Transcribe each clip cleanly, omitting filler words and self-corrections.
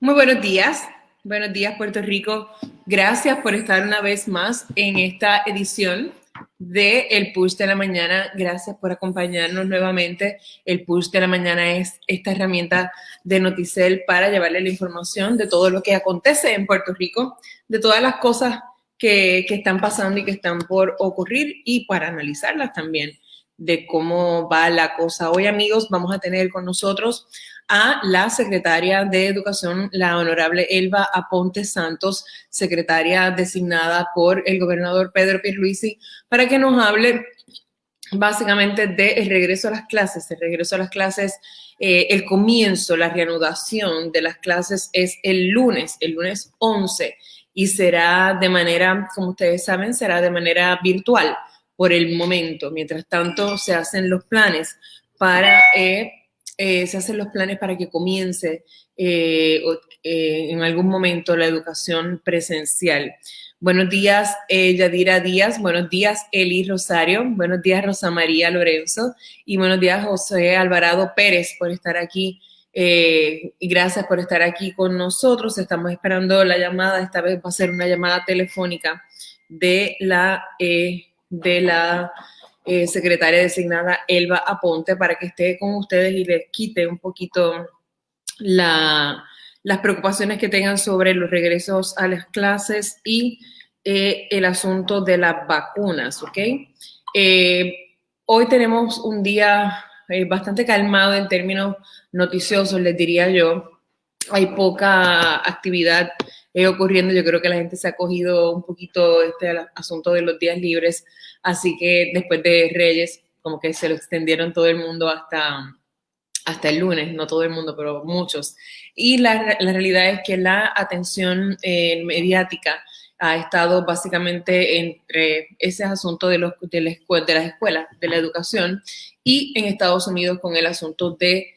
Muy buenos días Puerto Rico. Gracias por estar una vez más en esta edición de El Push de la Mañana. Gracias por acompañarnos nuevamente. El Push de la Mañana es esta herramienta de Noticel para llevarle la información de todo lo que acontece en Puerto Rico, de todas las cosas que están pasando y que están por ocurrir y para analizarlas también de cómo va la cosa. Hoy, amigos, vamos a tener con nosotros a la secretaria de Educación, la honorable Elba Aponte Santos, secretaria designada por el gobernador Pedro Pierluisi, para que nos hable básicamente del regreso a las clases. El regreso a las clases, el comienzo, la reanudación de las clases es el lunes 11, y será de manera, como ustedes saben, será de manera virtual por el momento. Mientras tanto, se hacen los planes para que comience en algún momento la educación presencial. Buenos días, Yadira Díaz. Buenos días, Eli Rosario. Buenos días, Rosa María Lorenzo. Y buenos días, José Alvarado Pérez, por estar aquí. Y gracias por estar aquí con nosotros. Estamos esperando la llamada. Esta vez va a ser una llamada telefónica de la secretaria designada Elba Aponte, para que esté con ustedes y les quite un poquito las preocupaciones que tengan sobre los regresos a las clases y el asunto de las vacunas, ¿ok? Hoy tenemos un día bastante calmado en términos noticiosos, les diría yo. Hay poca actividad ocurriendo. Yo creo que la gente se ha cogido un poquito este asunto de los días libres, así que después de Reyes, como que se lo extendieron todo el mundo hasta el lunes, no todo el mundo, pero muchos. Y la realidad es que la atención mediática ha estado básicamente entre ese asunto de las escuelas, de la educación, y en Estados Unidos con el asunto de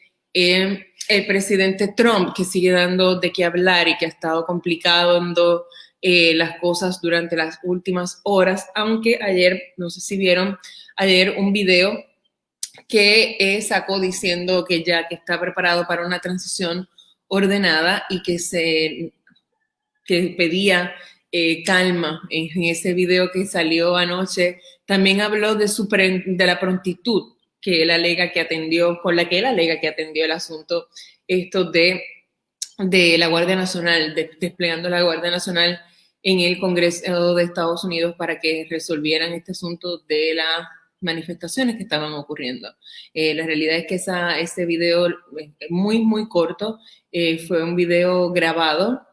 el presidente Trump, que sigue dando de qué hablar y que ha estado complicando las cosas durante las últimas horas, aunque ayer, no sé si vieron, ayer un video que sacó diciendo que ya que está preparado para una transición ordenada y que pedía calma. En ese video que salió anoche también habló de la prontitud que él alega que atendió, con la que él alega que atendió el asunto esto de la Guardia Nacional, desplegando la Guardia Nacional en el Congreso de Estados Unidos para que resolvieran este asunto de las manifestaciones que estaban ocurriendo. La realidad es que ese video es muy, muy corto. Fue un video grabado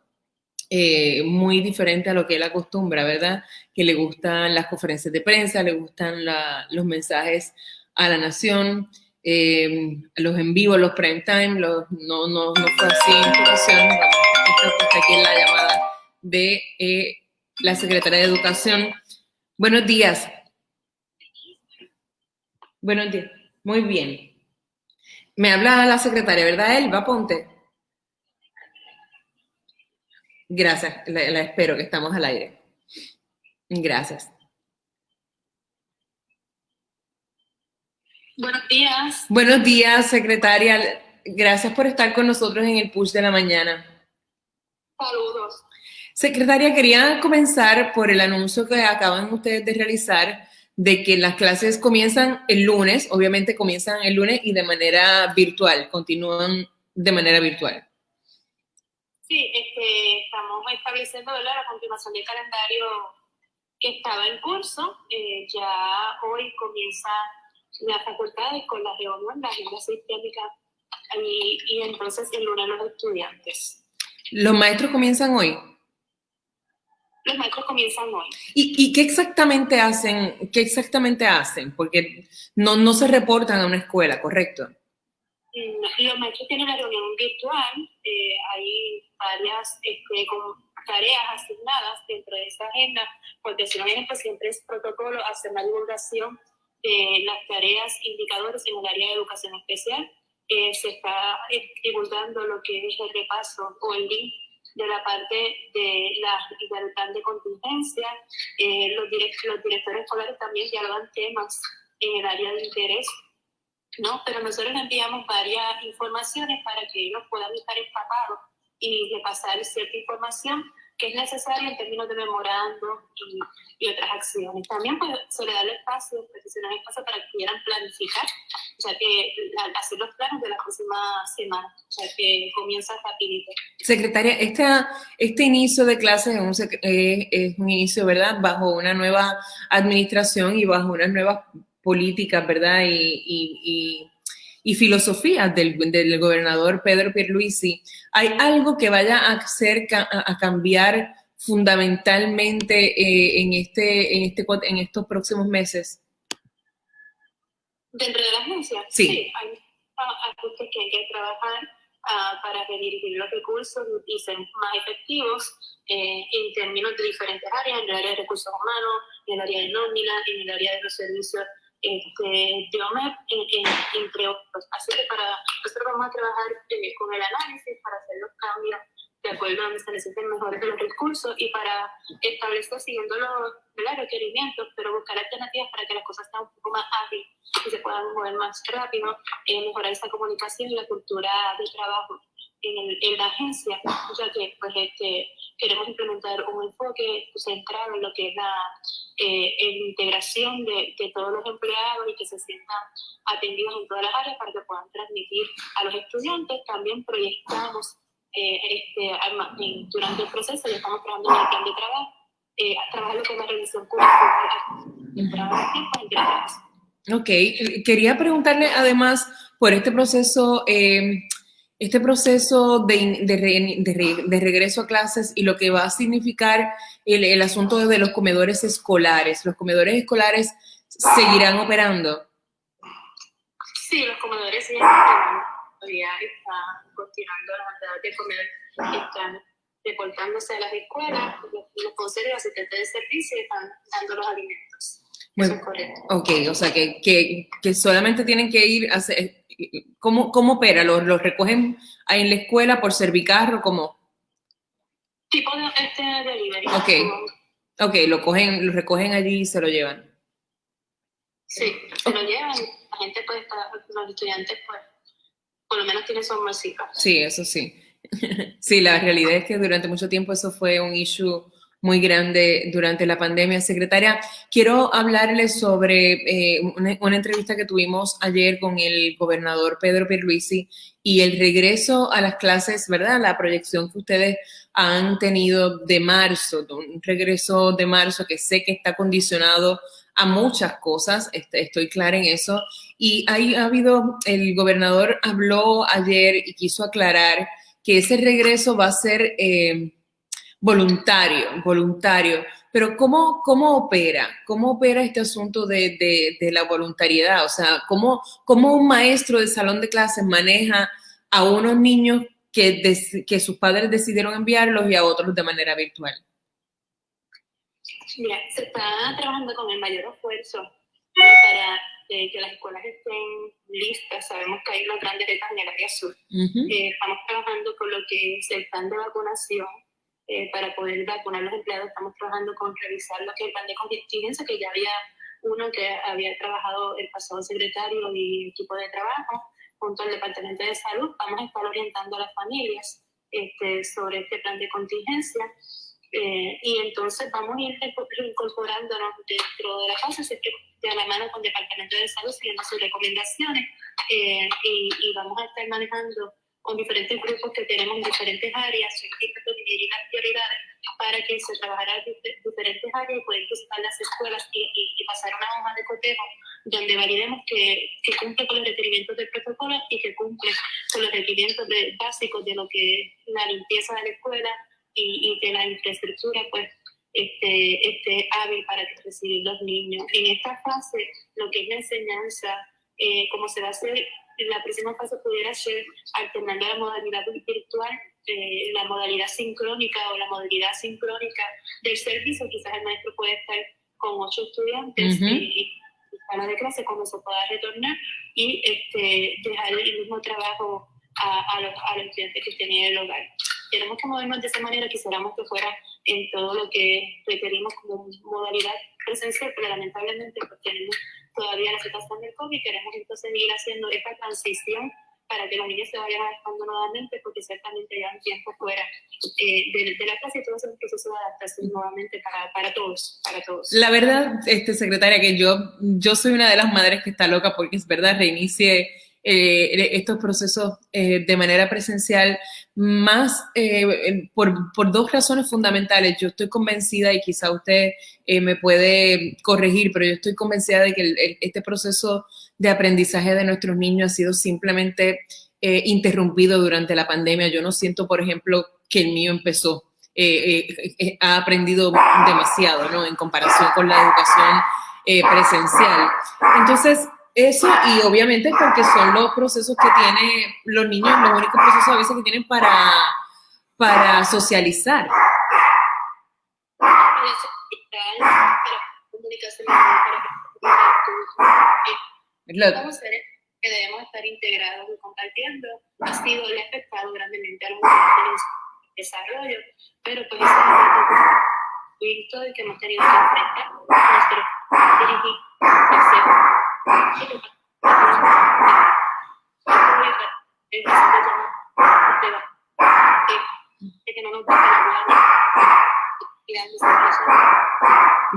muy diferente a lo que él acostumbra, ¿verdad? Que le gustan las conferencias de prensa, le gustan los mensajes a la nación, los en vivo, los prime time. No fue así en esta ocasión. Esto está aquí en la llamada de la secretaria de Educación. Buenos días. Buenos días. Muy bien. Me habla la secretaria, ¿verdad, Elba Ponte? Gracias, la espero, que estamos al aire. Gracias. Buenos días. Buenos días, secretaria. Gracias por estar con nosotros en el Push de la Mañana. Saludos. Secretaria, quería comenzar por el anuncio que acaban ustedes de realizar de que las clases comienzan el lunes. Obviamente comienzan el lunes y de manera virtual, continúan de manera virtual. Sí, estamos estableciendo, ¿verdad?, la continuación del calendario que estaba en curso. Ya hoy comienza las facultades con la reunión, la agenda sistémica, y entonces el lunes los estudiantes. ¿Los maestros comienzan hoy? Los maestros comienzan hoy. ¿Y qué exactamente hacen? ¿Qué exactamente hacen? Porque no se reportan a una escuela, ¿correcto? Los maestros tienen una reunión virtual. Hay varias con tareas asignadas dentro de esta agenda. Por decir un ejemplo, siempre es protocolo hacer una divulgación de las tareas, indicadores en el área de educación especial. Se está divulgando lo que es el repaso o el link de la parte del plan de contingencia. Los directores escolares también dialogan temas en el área de interés, ¿no? Pero nosotros enviamos varias informaciones para que ellos puedan estar empapados y repasar cierta información que es necesaria en términos de memorando y otras acciones. También pues, se le da el espacio, profesionales espacio para que pudieran planificar, o sea que hacer los planes de la próxima semana, o sea que comienza rapidito. Secretaria, este inicio de clases es un inicio, ¿verdad?, bajo una nueva administración y bajo unas nuevas políticas, ¿verdad?, y filosofías del gobernador Pedro Pierluisi. ¿Hay algo que vaya a hacer a cambiar fundamentalmente en estos próximos meses? ¿Dentro de la agencia? Sí. Hay ajustes que hay que trabajar para redirigir los recursos y ser más efectivos en términos de diferentes áreas, en el área de recursos humanos, en el área de nómina, en el área de los servicios de OMEP, entre otros. Así que nosotros vamos a trabajar con el análisis para hacer los cambios de acuerdo a donde se necesiten mejores de los recursos y para establecer siguiendo los requerimientos, pero buscar alternativas para que las cosas sean un poco más ágiles y se puedan mover más rápido, mejorar esa comunicación y la cultura de trabajo en la agencia, ya que pues, queremos implementar un enfoque centrado en lo que es la integración de todos los empleados y que se sientan atendidos en todas las áreas para que puedan transmitir a los estudiantes. También proyectamos durante el proceso, ya estamos trabajando en el plan de trabajo, trabajar lo que es la revisión curricular. Ok, quería preguntarle además por este proceso de regreso a clases y lo que va a significar el asunto de los comedores escolares. ¿Los comedores escolares seguirán operando? Sí, los comedores siguen operando. Todavía están continuando las actividades de comedor, están reportándose a las escuelas, los conserjes y asistentes de servicio están dando los alimentos. Eso es correcto. Ok, o sea que solamente tienen que ir a hacer. ¿Cómo opera? ¿Los recogen ahí en la escuela por servicarro? ¿Cómo? Tipo de delivery. Ok, lo recogen allí y se lo llevan. Sí, se lo llevan. La gente puede estar, los estudiantes pues, por lo menos tienen su almuercito. Sí, eso sí. Sí, la realidad es que durante mucho tiempo eso fue un issue muy grande durante la pandemia. Secretaria, quiero hablarle sobre una entrevista que tuvimos ayer con el gobernador Pedro Pierluisi y el regreso a las clases, ¿verdad? La proyección que ustedes han tenido de marzo, un regreso de marzo que sé que está condicionado a muchas cosas, estoy clara en eso. Y ahí el gobernador habló ayer y quiso aclarar que ese regreso va a ser voluntario. Pero ¿cómo opera? ¿Cómo opera este asunto de la voluntariedad? O sea, ¿cómo un maestro de salón de clases maneja a unos niños que sus padres decidieron enviarlos y a otros de manera virtual? Mira, se está trabajando con el mayor esfuerzo para que las escuelas estén listas. Sabemos que hay unas grandes retas en el área sur. Estamos trabajando con lo que es el plan de vacunación para poder vacunar a los empleados. Estamos trabajando con revisar lo que es el plan de contingencia, que ya había uno que había trabajado el pasado secretario y equipo de trabajo junto al Departamento de Salud. Vamos a estar orientando a las familias sobre este plan de contingencia. Y entonces vamos a ir incorporándonos dentro de la casa, siempre de la mano con el Departamento de Salud, siguiendo sus recomendaciones, y vamos a estar manejando con diferentes grupos que tenemos en diferentes áreas, dividir las prioridades para que se trabajara en diferentes áreas y poder visitar las escuelas y pasar una hoja de cotejo donde validemos que cumple con los requerimientos del protocolo y que cumple con los requerimientos básicos de lo que es la limpieza de la escuela, y que la infraestructura pues esté hábil para recibir los niños. En esta fase, lo que es la enseñanza, como se va a hacer, la próxima fase pudiera ser alternando la modalidad virtual, la modalidad sincrónica o la modalidad sincrónica del servicio. Quizás el maestro puede estar con 8 estudiantes y sala de clase cuando se pueda retornar y dejar el mismo trabajo a los estudiantes que estén en el hogar. Tenemos que movernos de esa manera, quisiéramos que fuera en todo lo que requerimos como modalidad presencial, pero lamentablemente pues tenemos todavía la situación del COVID y queremos entonces seguir haciendo esta transición para que los niños se vayan adaptando nuevamente, porque ciertamente ya un tiempo fuera de la clase y todo ese proceso de adaptación nuevamente para todos, para todos. La verdad, secretaria, que yo soy una de las madres que está loca porque es verdad, reinicie estos procesos de manera presencial, más por dos razones fundamentales. Yo estoy convencida, y quizá usted me puede corregir, pero yo estoy convencida de que este proceso de aprendizaje de nuestros niños ha sido simplemente interrumpido durante la pandemia. Yo no siento, por ejemplo, que el mío empezó. Ha aprendido demasiado, ¿no? En comparación con la educación presencial. Entonces, eso, y obviamente porque son los procesos que tienen los niños, los únicos procesos a veces que tienen para socializar. Como seres que debemos estar integrados y compartiendo, ha sido le ha afectado grandemente a los niños de desarrollo, pero pues ese es el que hemos tenido que enfrentar nuestros dirigir que no nos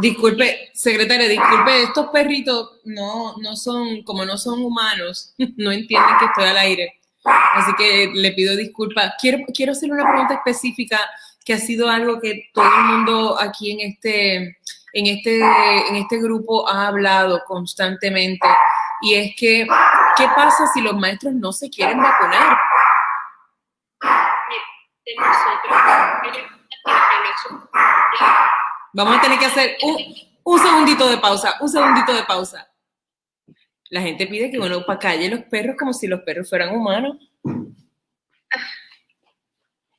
Disculpe, secretaria, disculpe, estos perritos no son, como no son humanos, no entienden que estoy al aire. Así que le pido disculpas. Quiero hacerle una pregunta específica que ha sido algo que todo el mundo aquí en este grupo ha hablado constantemente. Y es que, ¿qué pasa si los maestros no se quieren vacunar? Vamos a tener que hacer un segundito de pausa. La gente pide que uno calle los perros como si los perros fueran humanos.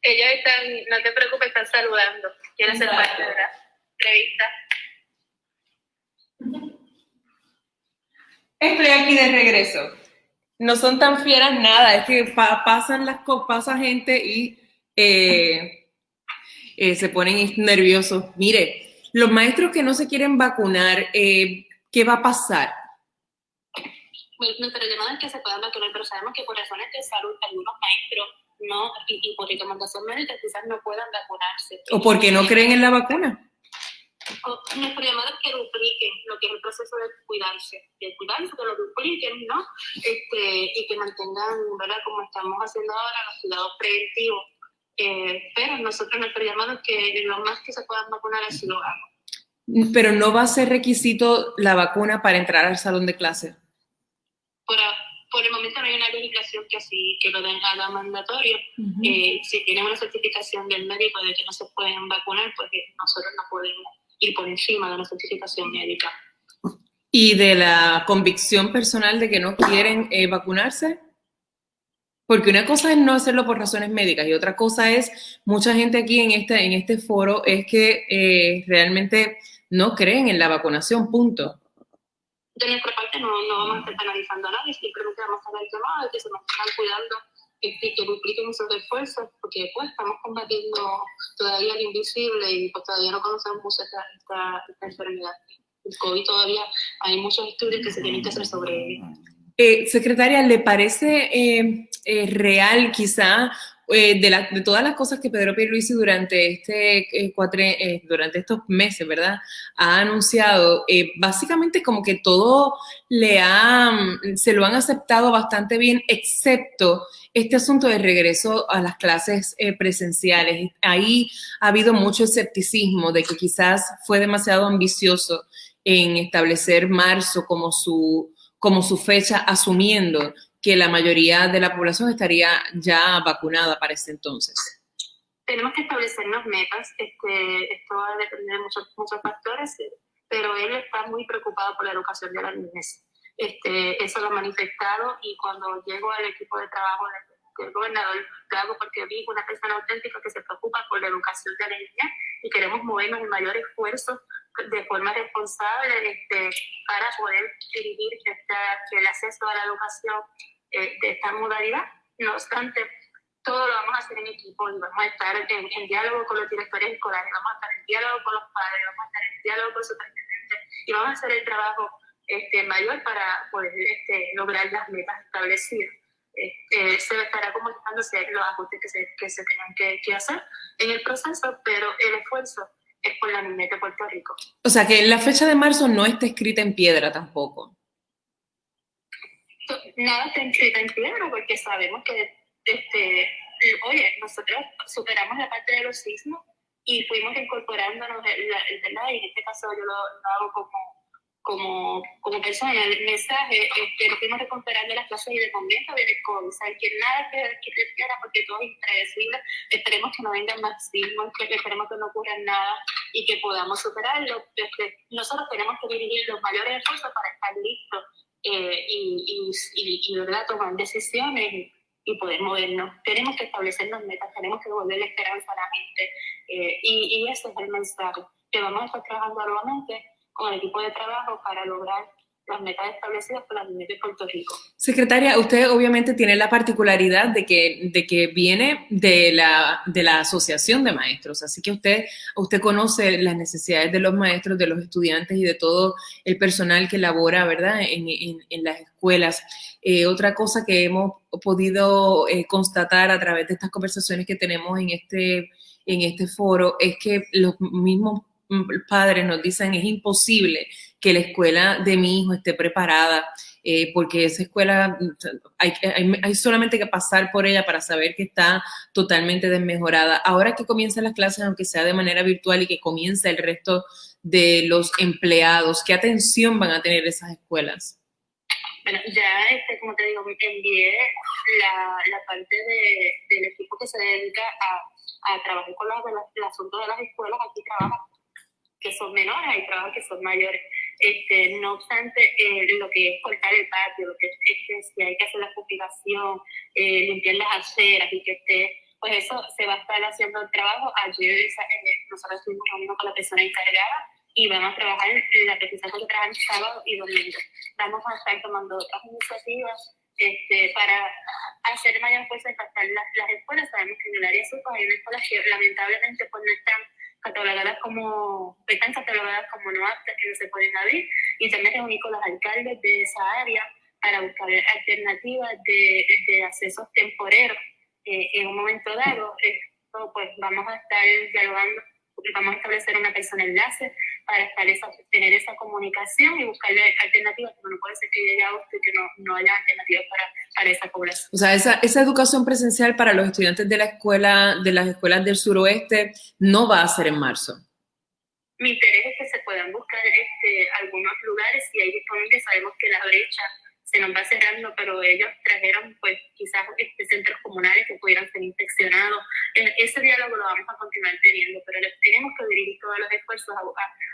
Ellos están, no te preocupes, están saludando. Quieren ser parte de la entrevista. Estoy aquí de regreso. No son tan fieras nada, es que pasa gente y se ponen nerviosos. Mire, los maestros que no se quieren vacunar, ¿qué va a pasar? Bueno, nuestra llamada es que se puedan vacunar, pero sabemos que por razones de salud algunos maestros no, y por recomendación médica quizás no puedan vacunarse. ¿O porque no creen en la vacuna? Nuestro llamado es que dupliquen lo que es el proceso de cuidarse, que lo dupliquen, ¿no? Y que mantengan, ¿verdad? Como estamos haciendo ahora, los cuidados preventivos. Pero nuestro llamado es que lo más que se puedan vacunar así lo hagan. Pero no va a ser requisito la vacuna para entrar al salón de clase. Por el momento no hay una legislación que lo haga mandatorio. Si tienen una certificación del médico de que no se pueden vacunar, pues nosotros no podemos ir por encima de la certificación médica. ¿Y de la convicción personal de que no quieren vacunarse? Porque una cosa es no hacerlo por razones médicas y otra cosa es, mucha gente aquí en este foro es que realmente no creen en la vacunación, punto. De nuestra parte no vamos a estar penalizando a nadie, simplemente vamos a dar el llamado de que se mantengan cuidando y que dupliquen esos esfuerzos, porque pues estamos combatiendo todavía el invisible y pues todavía no conocemos mucho esta enfermedad. El COVID todavía hay muchos estudios que se tienen que hacer sobre él. Secretaria, ¿le parece real quizá de todas las cosas que Pedro Pierluisi durante durante estos meses, ¿verdad? Ha anunciado, básicamente como que todo se lo han aceptado bastante bien, excepto este asunto de regreso a las clases presenciales. Ahí ha habido mucho escepticismo de que quizás fue demasiado ambicioso en establecer marzo como su fecha, asumiendo que la mayoría de la población estaría ya vacunada para ese entonces. Tenemos que establecernos metas. Esto va a depender de muchos factores, pero él está muy preocupado por la educación de las niñas. Eso lo ha manifestado, y cuando llego al equipo de trabajo del gobernador, lo hago porque vi una persona auténtica que se preocupa por la educación de las niñas y queremos movernos en mayor esfuerzo de forma responsable para poder dirigir el acceso a la educación de esta modalidad. No obstante, todo lo vamos a hacer en equipo y vamos a estar en diálogo con los directores escolares, vamos a estar en diálogo con los padres, vamos a estar en diálogo con los superintendentes y vamos a hacer el trabajo mayor para poder lograr las metas establecidas. se estará comunicando si hay los ajustes que se tengan que hacer en el proceso, pero el esfuerzo es por la niñez de Puerto Rico. O sea, que la fecha de marzo no está escrita en piedra tampoco. Nada está escrito en piedra porque sabemos que, oye, nosotros superamos la parte de los sismos y fuimos incorporándonos, ¿verdad? Y en este caso yo lo hago como persona, el mensaje, nos fuimos recuperando las clases y de momento viene el COVID, o sea, que nada que refiera porque todo es impredecible, esperemos que no vengan más sismos, esperemos que no ocurra nada y que podamos superarlo. Nosotros tenemos que dirigir los mayores esfuerzos para estar listos y ¿verdad? Tomar decisiones y poder movernos. Tenemos que establecernos metas, tenemos que devolver la esperanza a la gente y ese es el mensaje, que vamos a estar trabajando arduamente con el equipo de trabajo para lograr las metas establecidas por la niñez de Puerto Rico. Secretaria, usted obviamente tiene la particularidad de que viene de la Asociación de Maestros, así que usted conoce las necesidades de los maestros, de los estudiantes y de todo el personal que labora, ¿verdad?, en las escuelas. Otra cosa que hemos podido constatar a través de estas conversaciones que tenemos en este foro es que los mismos padres nos dicen es imposible que la escuela de mi hijo esté preparada porque esa escuela hay solamente que pasar por ella para saber que está totalmente desmejorada. Ahora que comienzan las clases, aunque sea de manera virtual y que comienza el resto de los empleados, ¿qué atención van a tener esas escuelas? Bueno, ya, como te digo, envié la parte del equipo que se dedica a trabajar con el asunto de las escuelas. Aquí trabaja que son menores, hay trabajos que son mayores. No obstante, lo que es cortar el patio, lo que es si hay que hacer la fumigación, limpiar las aceras y que pues eso se va a estar haciendo el trabajo. Ayer nosotros estuvimos reunidos con la persona encargada y vamos a trabajar la precisamente que trabajan sábado y domingo. Vamos a estar tomando otras iniciativas para hacer mayor fuerza en captar las escuelas. Sabemos que en el área sur hay unas escuelas que lamentablemente pues no están catalogadas como no aptas, que no se pueden abrir, y también reunir con los alcaldes de esa área para buscar alternativas de accesos temporeros en un momento dado. Pues vamos a estar dialogando, vamos a establecer una persona enlace para tener esa comunicación y buscarle alternativas, porque no puede ser que llegue agosto y que no haya alternativas para esa población. O sea, esa educación presencial para los estudiantes de las escuelas del suroeste no va a ser en marzo. Mi interés es que se puedan buscar algunos lugares, si hay disponibles. Sabemos que la brecha se nos va cerrando, pero ellos trajeron pues quizás centros comunales que pudieran ser inspeccionados. Ese diálogo lo vamos a continuar teniendo, pero tenemos que dirigir todos los esfuerzos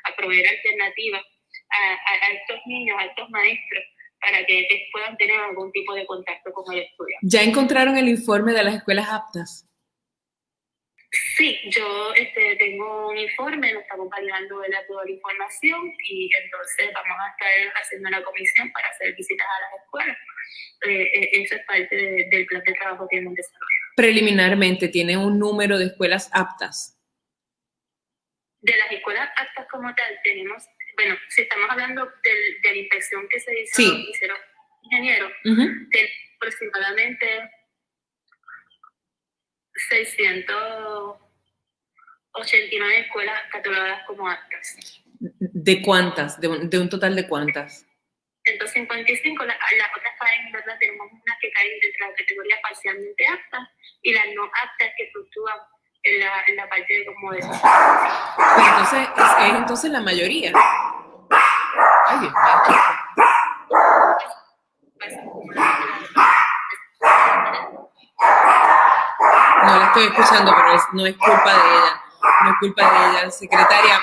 a proveer alternativas a estos niños, a estos maestros, para que puedan tener algún tipo de contacto con el estudiante. ¿Ya encontraron el informe de las escuelas aptas? Sí, yo tengo un informe, lo estamos validando toda la información y entonces vamos a estar haciendo una comisión para hacer visitas a las escuelas. Eso es parte del plan de trabajo que hemos desarrollado. Preliminarmente, ¿tiene un número de escuelas aptas? De las escuelas aptas como tal, tenemos, bueno, si estamos hablando de la inspección que se hizo, sí, hicieron ingenieros, tenemos aproximadamente 689 escuelas catalogadas como aptas. ¿De cuántas? ¿De un total de cuántas? 155, las otras caen, ¿verdad? Tenemos unas que caen dentro de la categoría parcialmente aptas y las no aptas que fluctúan en la parte de como de eso. Pero entonces la mayoría. Ay, Dios mío. No la estoy escuchando, pero no es culpa de ella. No es culpa de ella. Secretaria,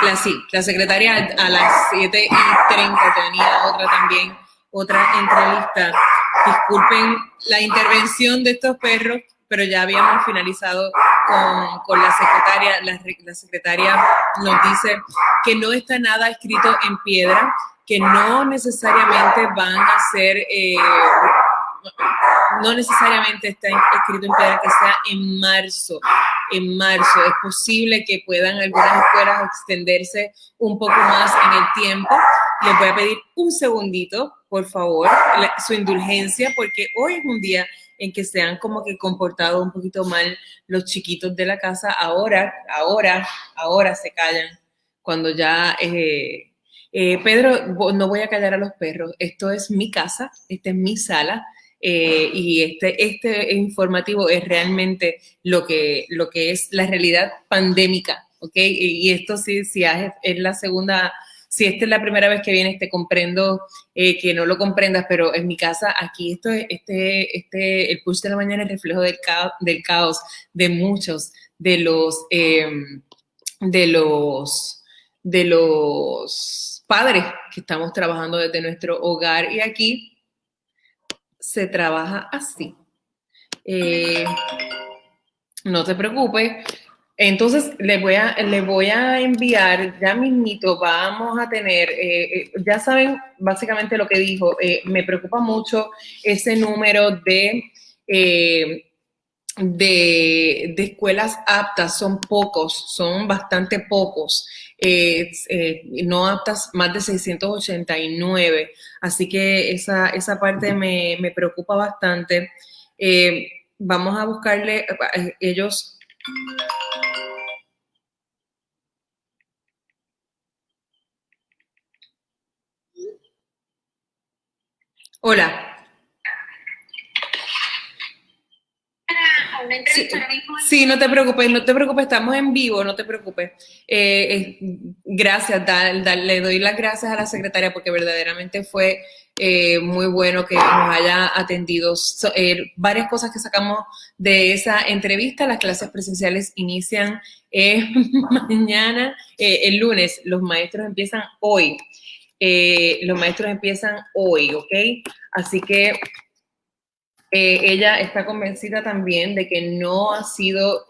la secretaria a las 7:30 tenía otra entrevista. Disculpen la intervención de estos perros, pero ya habíamos finalizado con la secretaria. La secretaria nos dice que no está nada escrito en piedra, que no necesariamente van a ser, no necesariamente está escrito en piedra que sea en marzo. en marzo. Es posible que puedan algunas escuelas extenderse un poco más en el tiempo. Les voy a pedir un segundito, por favor, su indulgencia, porque hoy es un día en que se han como que comportado un poquito mal los chiquitos de la casa. Ahora se callan cuando ya... Pedro, no voy a callar a los perros. Esto es mi casa, esta es mi sala. Y este informativo es realmente lo que es la realidad pandémica, ¿ok? Y esto sí, es la segunda, si esta es la primera vez que vienes, te comprendo que no lo comprendas, pero en mi casa aquí esto es, el push de la mañana es reflejo del caos de muchos de los padres que estamos trabajando desde nuestro hogar, y aquí se trabaja así. No te preocupes. Entonces, le voy a enviar, ya mismito vamos a tener, ya saben básicamente lo que dijo, me preocupa mucho ese número de escuelas aptas, son pocos, son bastante pocos, no aptas más de 689, así que esa parte me preocupa bastante. Vamos a buscarle, ellos... Hola. Sí, no te preocupes, estamos en vivo, no te preocupes. Gracias, le doy las gracias a la secretaria porque verdaderamente fue muy bueno que nos haya atendido. Varias cosas que sacamos de esa entrevista. Las clases presenciales inician mañana, el lunes. Los maestros empiezan hoy. ¿Ok? Así que ella está convencida también de que no ha sido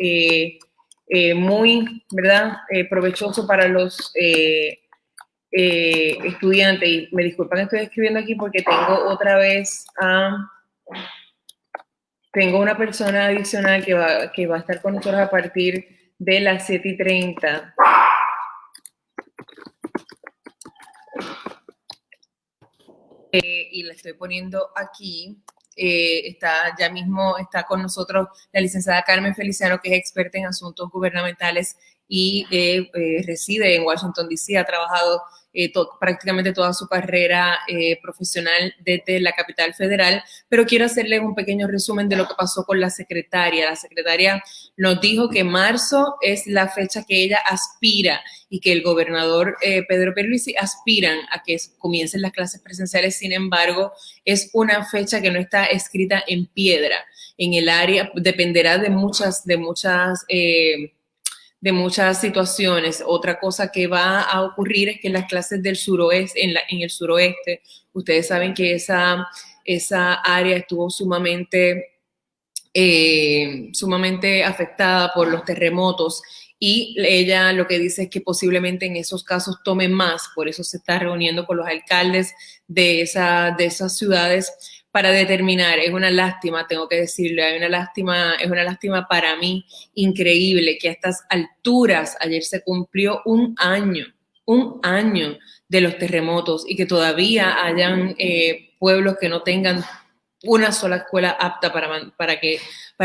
muy, ¿verdad?, provechoso para los estudiantes. Y me disculpan, estoy escribiendo aquí porque tengo otra vez tengo una persona adicional que va a estar con nosotros a partir de las 7:30. Y la estoy poniendo aquí. Ya mismo está con nosotros la licenciada Carmen Feliciano, que es experta en asuntos gubernamentales y reside en Washington, D.C., ha trabajado prácticamente toda su carrera profesional desde la capital federal, pero quiero hacerles un pequeño resumen de lo que pasó con la secretaria. La secretaria nos dijo que marzo es la fecha que ella aspira y que el gobernador Pedro Pierluisi aspiran a que comiencen las clases presenciales. Sin embargo, es una fecha que no está escrita en piedra. En el área dependerá de muchas situaciones. Otra cosa que va a ocurrir es que en las clases del suroeste, en el suroeste, ustedes saben que esa área estuvo sumamente afectada por los terremotos, y ella lo que dice es que posiblemente en esos casos tome más. Por eso se está reuniendo con los alcaldes de esas ciudades para determinar. Es una lástima, tengo que decirlo, es una lástima para mí increíble que a estas alturas, ayer se cumplió un año de los terremotos, y que todavía hayan pueblos que no tengan una sola escuela apta para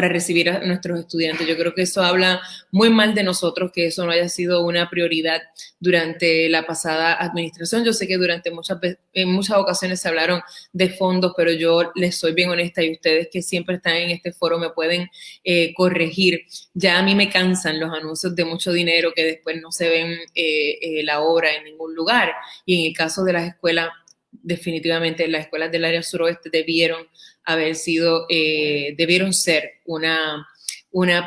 recibir a nuestros estudiantes. Yo creo que eso habla muy mal de nosotros, que eso no haya sido una prioridad durante la pasada administración. Yo sé que en muchas ocasiones se hablaron de fondos, pero yo les soy bien honesta, y ustedes que siempre están en este foro me pueden corregir. Ya a mí me cansan los anuncios de mucho dinero que después no se ven la obra en ningún lugar. Y en el caso de las escuelas, definitivamente las escuelas del área suroeste debieron ser una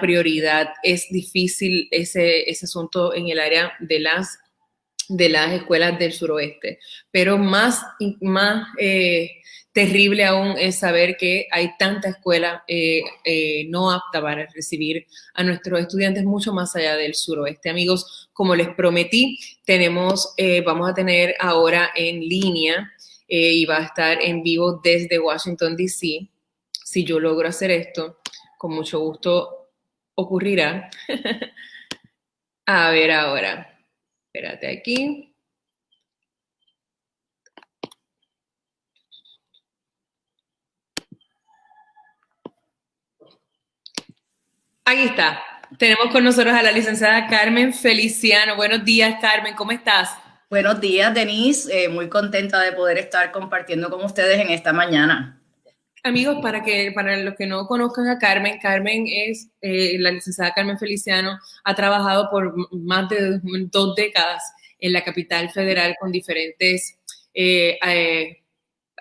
prioridad. Es difícil ese asunto en el área de las escuelas del suroeste, pero más terrible aún es saber que hay tanta escuela no apta para recibir a nuestros estudiantes mucho más allá del suroeste. Amigos, como les prometí, vamos a tener ahora en línea y va a estar en vivo desde Washington, D.C. Si yo logro hacer esto, con mucho gusto ocurrirá. A ver ahora. Espérate aquí. Ahí está. Tenemos con nosotros a la licenciada Carmen Feliciano. Buenos días, Carmen. ¿Cómo estás? Buenos días, Denise. Muy contenta de poder estar compartiendo con ustedes en esta mañana. Amigos, para los que no conozcan a Carmen, Carmen es la licenciada Carmen Feliciano, ha trabajado por más de 2 décadas en la capital federal con diferentes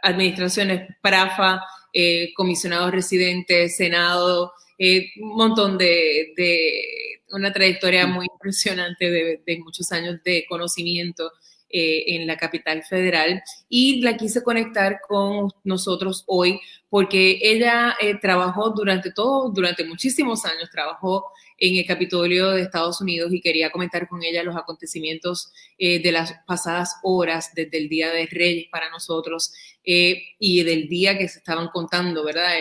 administraciones, PRAFA, comisionados residentes, Senado, un montón de una trayectoria muy impresionante de muchos años de conocimiento en la capital federal, y la quise conectar con nosotros hoy porque ella trabajó durante muchísimos años, trabajó en el Capitolio de Estados Unidos, y quería comentar con ella los acontecimientos de las pasadas horas desde el Día de Reyes para nosotros, y del día que se estaban contando, ¿verdad?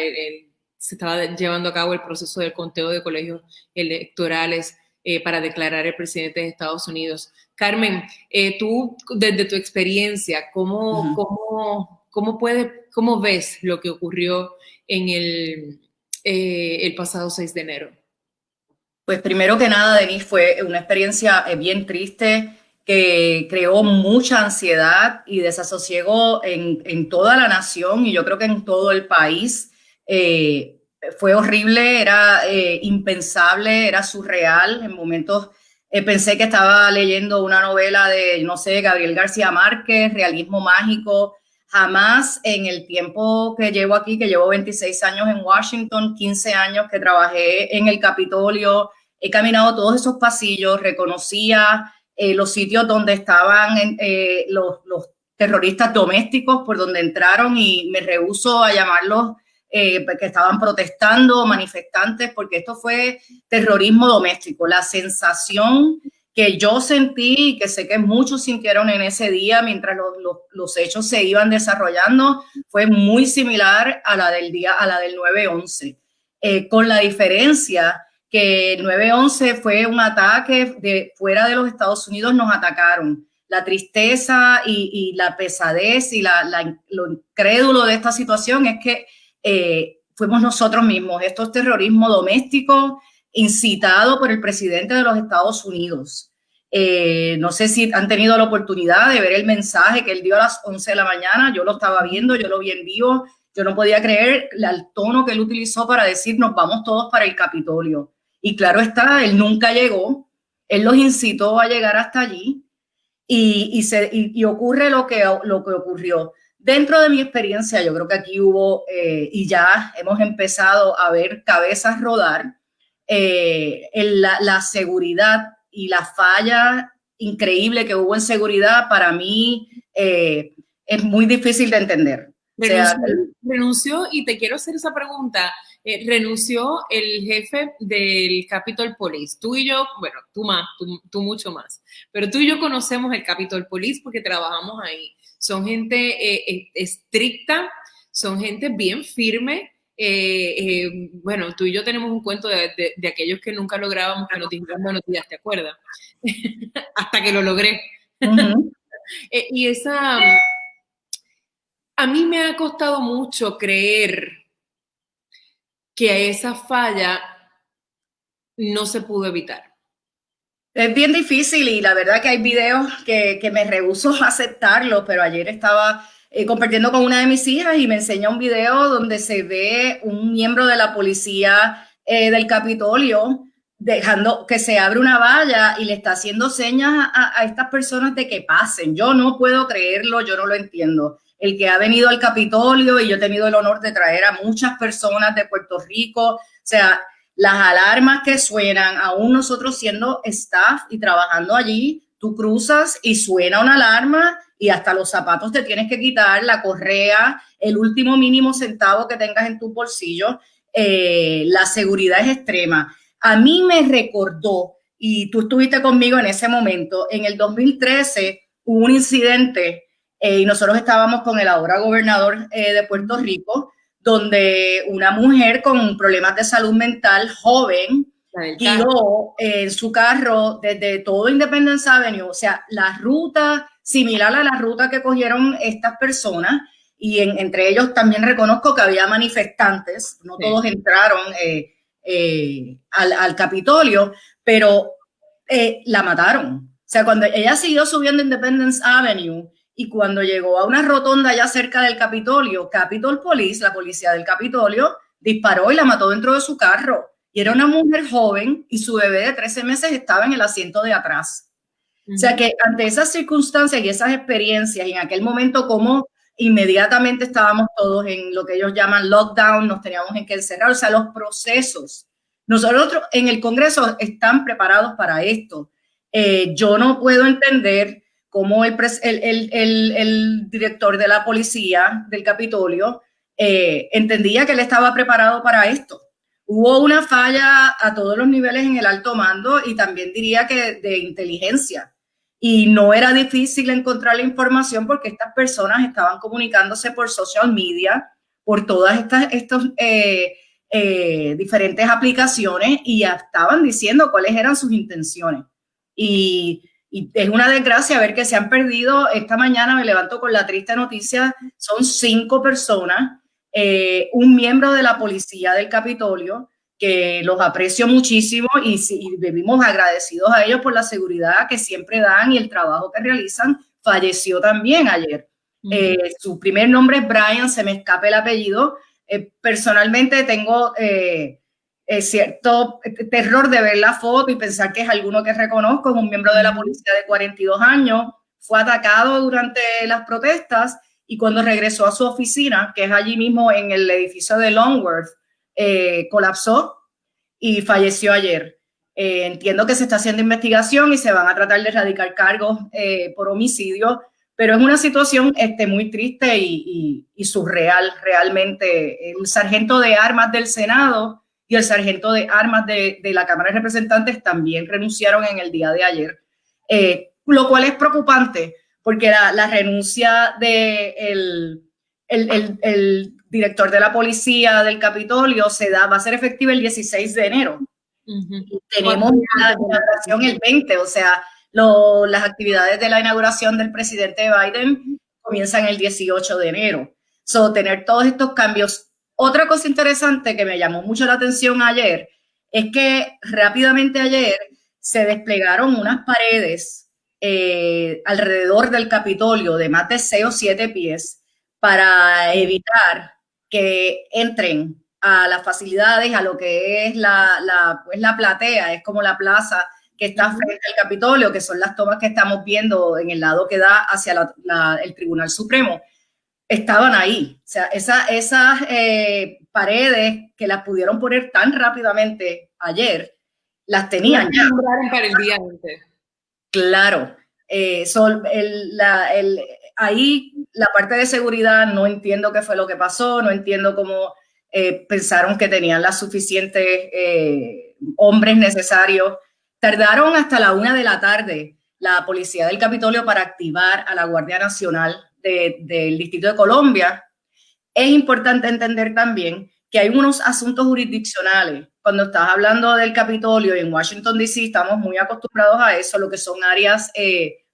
Se estaba llevando a cabo el proceso del conteo de colegios electorales para declarar el presidente de Estados Unidos. Carmen, tú, desde tu experiencia, ¿cómo ves lo que ocurrió en el pasado 6 de enero? Pues primero que nada, Denise, fue una experiencia bien triste que creó mucha ansiedad y desasosiego en toda la nación, y yo creo que en todo el país. Fue horrible, era impensable, era surreal. En momentos pensé que estaba leyendo una novela de, no sé, Gabriel García Márquez, realismo mágico. Jamás en el tiempo que llevo aquí, que llevo 26 años en Washington, 15 años que trabajé en el Capitolio, he caminado todos esos pasillos, reconocía los sitios donde estaban los terroristas domésticos, por donde entraron, y me rehúso a llamarlos que estaban protestando, manifestantes, porque esto fue terrorismo doméstico. La sensación que yo sentí y que sé que muchos sintieron en ese día mientras los hechos se iban desarrollando fue muy similar a la del 9/11, con la diferencia que el 9/11 fue un ataque de fuera de los Estados Unidos, nos atacaron. La tristeza y la pesadez y lo incrédulo de esta situación es que fuimos nosotros mismos. Esto es terrorismo doméstico incitado por el presidente de los Estados Unidos. No sé si han tenido la oportunidad de ver el mensaje que él dio a las 11 de la mañana. Yo lo estaba viendo, yo lo vi en vivo. Yo no podía creer el tono que él utilizó para decir nos vamos todos para el Capitolio. Y claro está, él nunca llegó. Él los incitó a llegar hasta allí, y ocurre lo que ocurrió. Dentro de mi experiencia, yo creo que aquí hubo, y ya hemos empezado a ver cabezas rodar, la seguridad y la falla increíble que hubo en seguridad, para mí es muy difícil de entender. Renunció, y te quiero hacer esa pregunta. Renunció el jefe del Capitol Police. Tú y yo, bueno, tú mucho más, pero tú y yo conocemos el Capitol Police porque trabajamos ahí. Son gente estricta, son gente bien firme. Bueno, tú y yo tenemos un cuento de aquellos que nunca lográbamos que nos dijeran buenos días, ¿te acuerdas? Hasta que lo logré. Uh-huh. Y a mí me ha costado mucho creer que esa falla no se pudo evitar. Es bien difícil, y la verdad que hay videos que me rehúso a aceptarlo, pero ayer estaba compartiendo con una de mis hijas y me enseña un video donde se ve un miembro de la policía del Capitolio dejando que se abre una valla y le está haciendo señas a estas personas de que pasen. Yo no puedo creerlo, yo no lo entiendo. El que ha venido al Capitolio, y yo he tenido el honor de traer a muchas personas de Puerto Rico, o sea, las alarmas que suenan, aún nosotros siendo staff y trabajando allí, tú cruzas y suena una alarma y hasta los zapatos te tienes que quitar, la correa, el último mínimo centavo que tengas en tu bolsillo. La seguridad es extrema. A mí me recordó, y tú estuviste conmigo en ese momento, en el 2013 hubo un incidente y nosotros estábamos con el ahora gobernador de Puerto Rico, donde una mujer con problemas de salud mental, joven, guió en su carro desde todo Independence Avenue, o sea, la ruta similar a la ruta que cogieron estas personas, y entre ellos también reconozco que había manifestantes, no todos entraron al Capitolio, pero la mataron. O sea, cuando ella siguió subiendo Independence Avenue y cuando llegó a una rotonda ya cerca del Capitolio, Capitol Police, la policía del Capitolio, disparó y la mató dentro de su carro. Y era una mujer joven y su bebé de 13 meses estaba en el asiento de atrás. O sea que ante esas circunstancias y esas experiencias, y en aquel momento como inmediatamente estábamos todos en lo que ellos llaman lockdown, nos teníamos en que encerrar, o sea, los procesos. Nosotros en el Congreso están preparados para esto. Yo no puedo entender cómo el director de la policía del Capitolio entendía que él estaba preparado para esto. Hubo una falla a todos los niveles en el alto mando y también diría que de inteligencia. Y no era difícil encontrar la información porque estas personas estaban comunicándose por social media, por todas estas diferentes aplicaciones, y ya estaban diciendo cuáles eran sus intenciones. Y es una desgracia ver que se han perdido. Esta mañana me levanto con la triste noticia, son 5 personas, un miembro de la policía del Capitolio, que los aprecio muchísimo y vivimos agradecidos a ellos por la seguridad que siempre dan y el trabajo que realizan, falleció también ayer. Su primer nombre es Brian, se me escapa el apellido. Personalmente tengo cierto terror de ver la foto y pensar que es alguno que reconozco. Es un miembro de la policía de 42 años, fue atacado durante las protestas y cuando regresó a su oficina, que es allí mismo en el edificio de Longworth, colapsó y falleció ayer. Entiendo que se está haciendo investigación y se van a tratar de erradicar cargos por homicidio, pero es una situación muy triste y surreal realmente. El sargento de armas del Senado y el sargento de armas de la Cámara de Representantes también renunciaron en el día de ayer, lo cual es preocupante porque la renuncia del director de la policía del Capitolio va a ser efectiva el 16 de enero. Y tenemos la inauguración el 20, o sea, las actividades de la inauguración del presidente Biden comienzan el 18 de enero. So, tener todos estos cambios. Otra cosa interesante que me llamó mucho la atención ayer es que rápidamente ayer se desplegaron unas paredes alrededor del Capitolio de más de 6 o 7 pies para evitar que entren a las facilidades, a lo que es la platea, es como la plaza que está frente al Capitolio, que son las tomas que estamos viendo en el lado que da hacia el Tribunal Supremo. Estaban ahí. O sea, esas paredes que las pudieron poner tan rápidamente ayer, las tenían ya. Para el día antes. Claro. Ahí la parte de seguridad no entiendo qué fue lo que pasó, no entiendo cómo pensaron que tenían las suficientes hombres necesarios. Tardaron hasta la 1 de la tarde la policía del Capitolio para activar a la Guardia Nacional del Distrito de Colombia. Es importante entender también que hay unos asuntos jurisdiccionales. Cuando estás hablando del Capitolio y en Washington, D.C., estamos muy acostumbrados a eso, lo que son áreas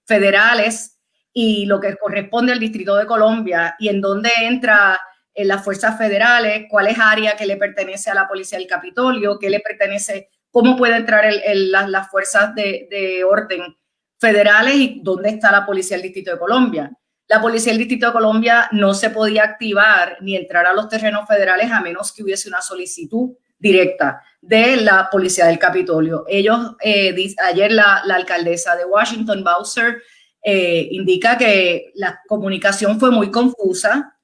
federales y lo que corresponde al Distrito de Colombia y en dónde entra las fuerzas federales, cuál es área que le pertenece a la policía del Capitolio, qué le pertenece, cómo puede entrar las fuerzas de orden federales y dónde está la policía del Distrito de Colombia. La policía del Distrito de Colombia no se podía activar ni entrar a los terrenos federales a menos que hubiese una solicitud directa de la policía del Capitolio. Ellos, ayer la alcaldesa de Washington, Bowser, indica que la comunicación fue muy confusa,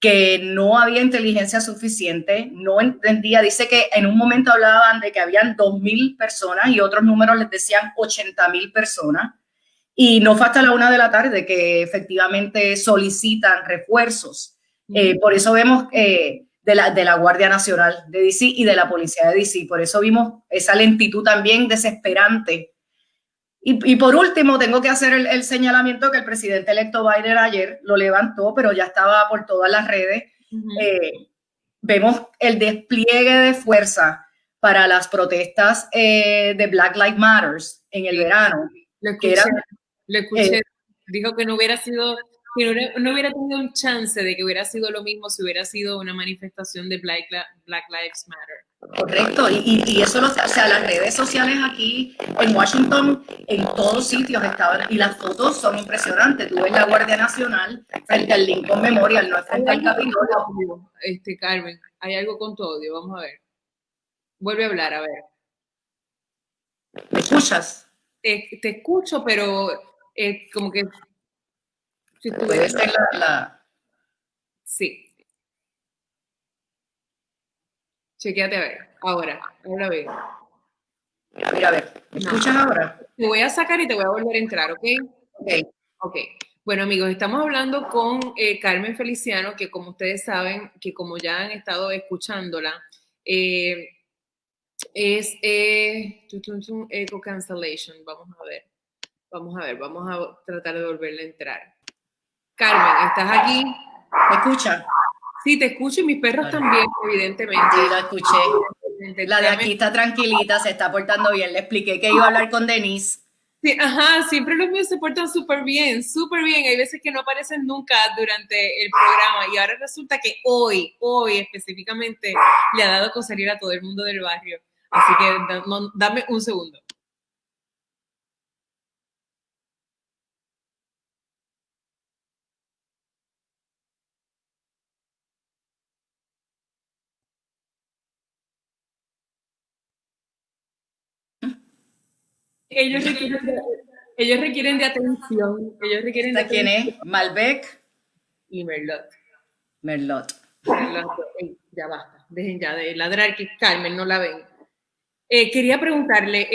que no había inteligencia suficiente, no entendía, dice que en un momento hablaban de que habían 2,000 personas y otros números les decían 80,000 personas. Y no fue hasta la 1 de la tarde que efectivamente solicitan refuerzos. Por eso vemos de la Guardia Nacional de D.C. y de la Policía de D.C. Por eso vimos esa lentitud también desesperante. Y por último, tengo que hacer el señalamiento que el presidente electo Biden ayer lo levantó, pero ya estaba por todas las redes. Vemos el despliegue de fuerza para las protestas de Black Lives Matter en el verano. Lo escuché, dijo que no hubiera sido, que no hubiera tenido un chance de que hubiera sido lo mismo si hubiera sido una manifestación de Black Lives Matter. Correcto, y eso, o sea, las redes sociales aquí en Washington, en todos sitios estaban, y las fotos son impresionantes. Tú ves la Guardia Nacional frente al Lincoln Memorial, no es frente al Capitolio. Carmen, hay algo con tu audio, vamos a ver. Vuelve a hablar, a ver. ¿Me escuchas? Te escucho, pero como que... Si puede ser Sí. Chequéate a ver. Ahora veo. Mira, a ver, ¿me escuchas ahora? Te voy a sacar y te voy a volver a entrar, ¿ok? Ok. Bueno, amigos, estamos hablando con Carmen Feliciano, que como ustedes saben, que como ya han estado escuchándola, es eco cancellation. Vamos a tratar de volverle a entrar. Carmen, ¿estás aquí? ¿Me escuchas? Sí, te escucho y mis perros también, evidentemente. Sí, la escuché. La de aquí está tranquilita, se está portando bien. Le expliqué que iba a hablar con Denise. Sí, ajá, siempre los míos se portan súper bien, súper bien. Hay veces que no aparecen nunca durante el programa y ahora resulta que hoy específicamente le ha dado con salir a todo el mundo del barrio. Así que dame un segundo. Ellos requieren de atención. ¿Quién es? Malbec y Merlot. Merlot. Ey, ya basta, dejen ya de ladrar que Carmen no la ven. Quería preguntarle,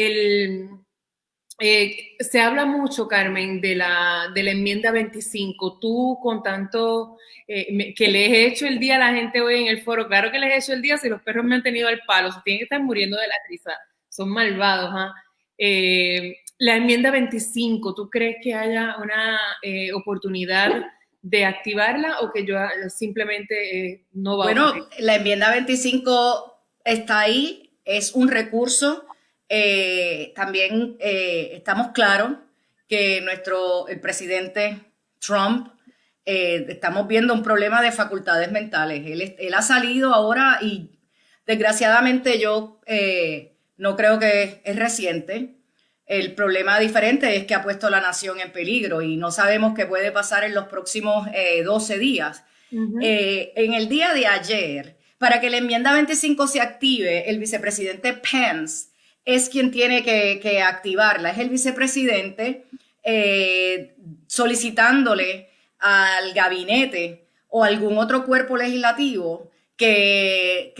se habla mucho, Carmen, de la enmienda 25. Tú, con tanto que les he hecho el día a la gente hoy en el foro, claro que les he hecho el día si los perros me han tenido al palo, se tienen que estar muriendo de la risa, son malvados. La enmienda 25, ¿tú crees que haya una oportunidad de activarla o que yo simplemente no va Bueno, a ocurrir? La enmienda 25 está ahí, es un recurso. También estamos claros que el presidente Trump, estamos viendo un problema de facultades mentales. Él ha salido ahora y desgraciadamente yo no creo que es reciente. El problema diferente es que ha puesto la nación en peligro y no sabemos qué puede pasar en los próximos 12 días. En el día de ayer, para que la enmienda 25 se active, el vicepresidente Pence es quien tiene que activarla. Es el vicepresidente solicitándole al gabinete o algún otro cuerpo legislativo que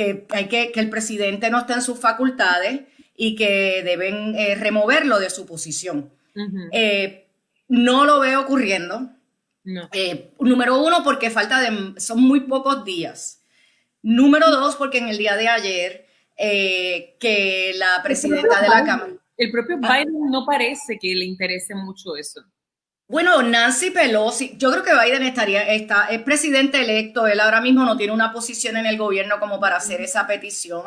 el presidente no esté en sus facultades y que deben removerlo de su posición. No lo veo ocurriendo. No. Número uno, porque son muy pocos días. Número dos, porque en el día de ayer, que la presidenta de la Cámara... El propio Biden no parece que le interese mucho eso. Bueno, Nancy Pelosi, yo creo que Biden es presidente electo, él ahora mismo no tiene una posición en el gobierno como para hacer esa petición,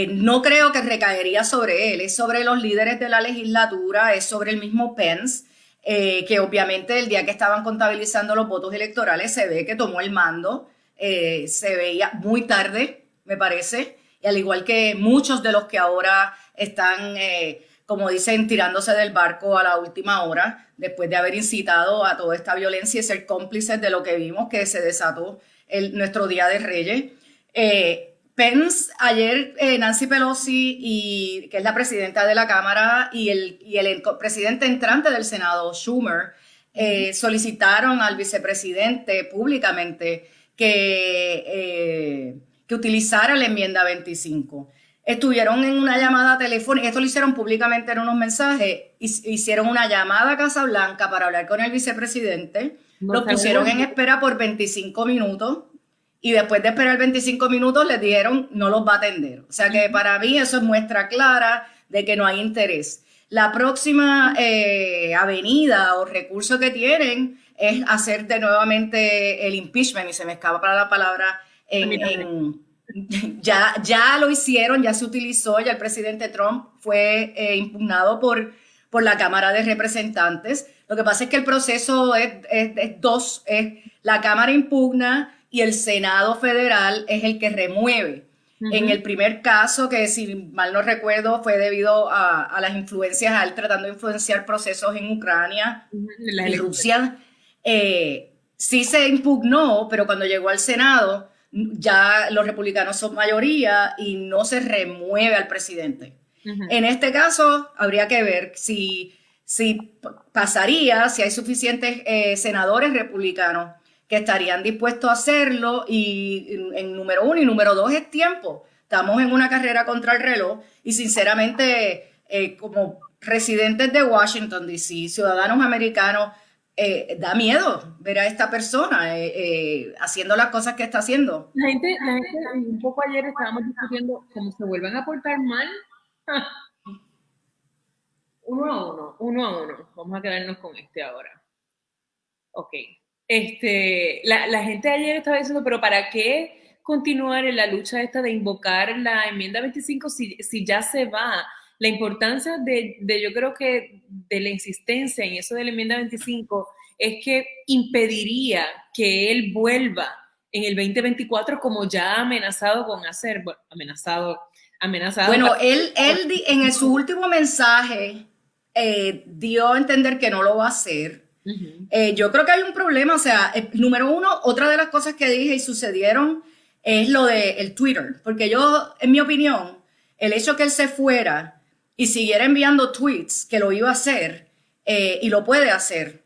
no creo que recaería sobre él, es sobre los líderes de la legislatura, es sobre el mismo Pence, que obviamente el día que estaban contabilizando los votos electorales se ve que tomó el mando, se veía muy tarde, me parece, y al igual que muchos de los que ahora están... como dicen, tirándose del barco a la última hora, después de haber incitado a toda esta violencia y ser cómplices de lo que vimos que se desató nuestro Día de Reyes. Pence, ayer Nancy Pelosi, que es la presidenta de la Cámara, y el presidente entrante del Senado, Schumer, solicitaron al vicepresidente públicamente que utilizara la enmienda 25. Estuvieron en una llamada telefónica, esto lo hicieron públicamente en unos mensajes, hicieron una llamada a Casa Blanca para hablar con el vicepresidente, los pusieron en espera por 25 minutos y después de esperar 25 minutos les dijeron no los va a atender. O sea que para mí eso es muestra clara de que no hay interés. La próxima avenida o recurso que tienen es hacer de nuevamente el impeachment, y se me escapa la palabra Ya lo hicieron, ya se utilizó, ya el presidente Trump fue impugnado por la Cámara de Representantes. Lo que pasa es que el proceso es dos, es la Cámara impugna y el Senado federal es el que remueve. En el primer caso, que si mal no recuerdo, fue debido a las influencias, a él tratando de influenciar procesos en Ucrania y Rusia, sí se impugnó, pero cuando llegó al Senado, ya los republicanos son mayoría y no se remueve al presidente. En este caso, habría que ver si pasaría, si hay suficientes senadores republicanos que estarían dispuestos a hacerlo y en número uno y número dos es tiempo. Estamos en una carrera contra el reloj y sinceramente como residentes de Washington, D.C., ciudadanos americanos, da miedo ver a esta persona haciendo las cosas que está haciendo. La gente, un poco ayer estábamos discutiendo cómo se vuelvan a portar mal. Uno a uno. Vamos a quedarnos con este ahora. Ok. La gente ayer estaba diciendo, pero ¿para qué continuar en la lucha esta de invocar la enmienda 25 si ya se va? La importancia yo creo que de la insistencia en eso de la enmienda 25 es que impediría que él vuelva en el 2024 como ya ha amenazado con hacer, bueno, amenazado. Bueno, él en su último mensaje dio a entender que no lo va a hacer. Yo creo que hay un problema, o sea, número uno, otra de las cosas que dije y sucedieron es lo del Twitter, porque yo, en mi opinión, el hecho que él se fuera y siguiera enviando tweets, que lo iba a hacer y lo puede hacer,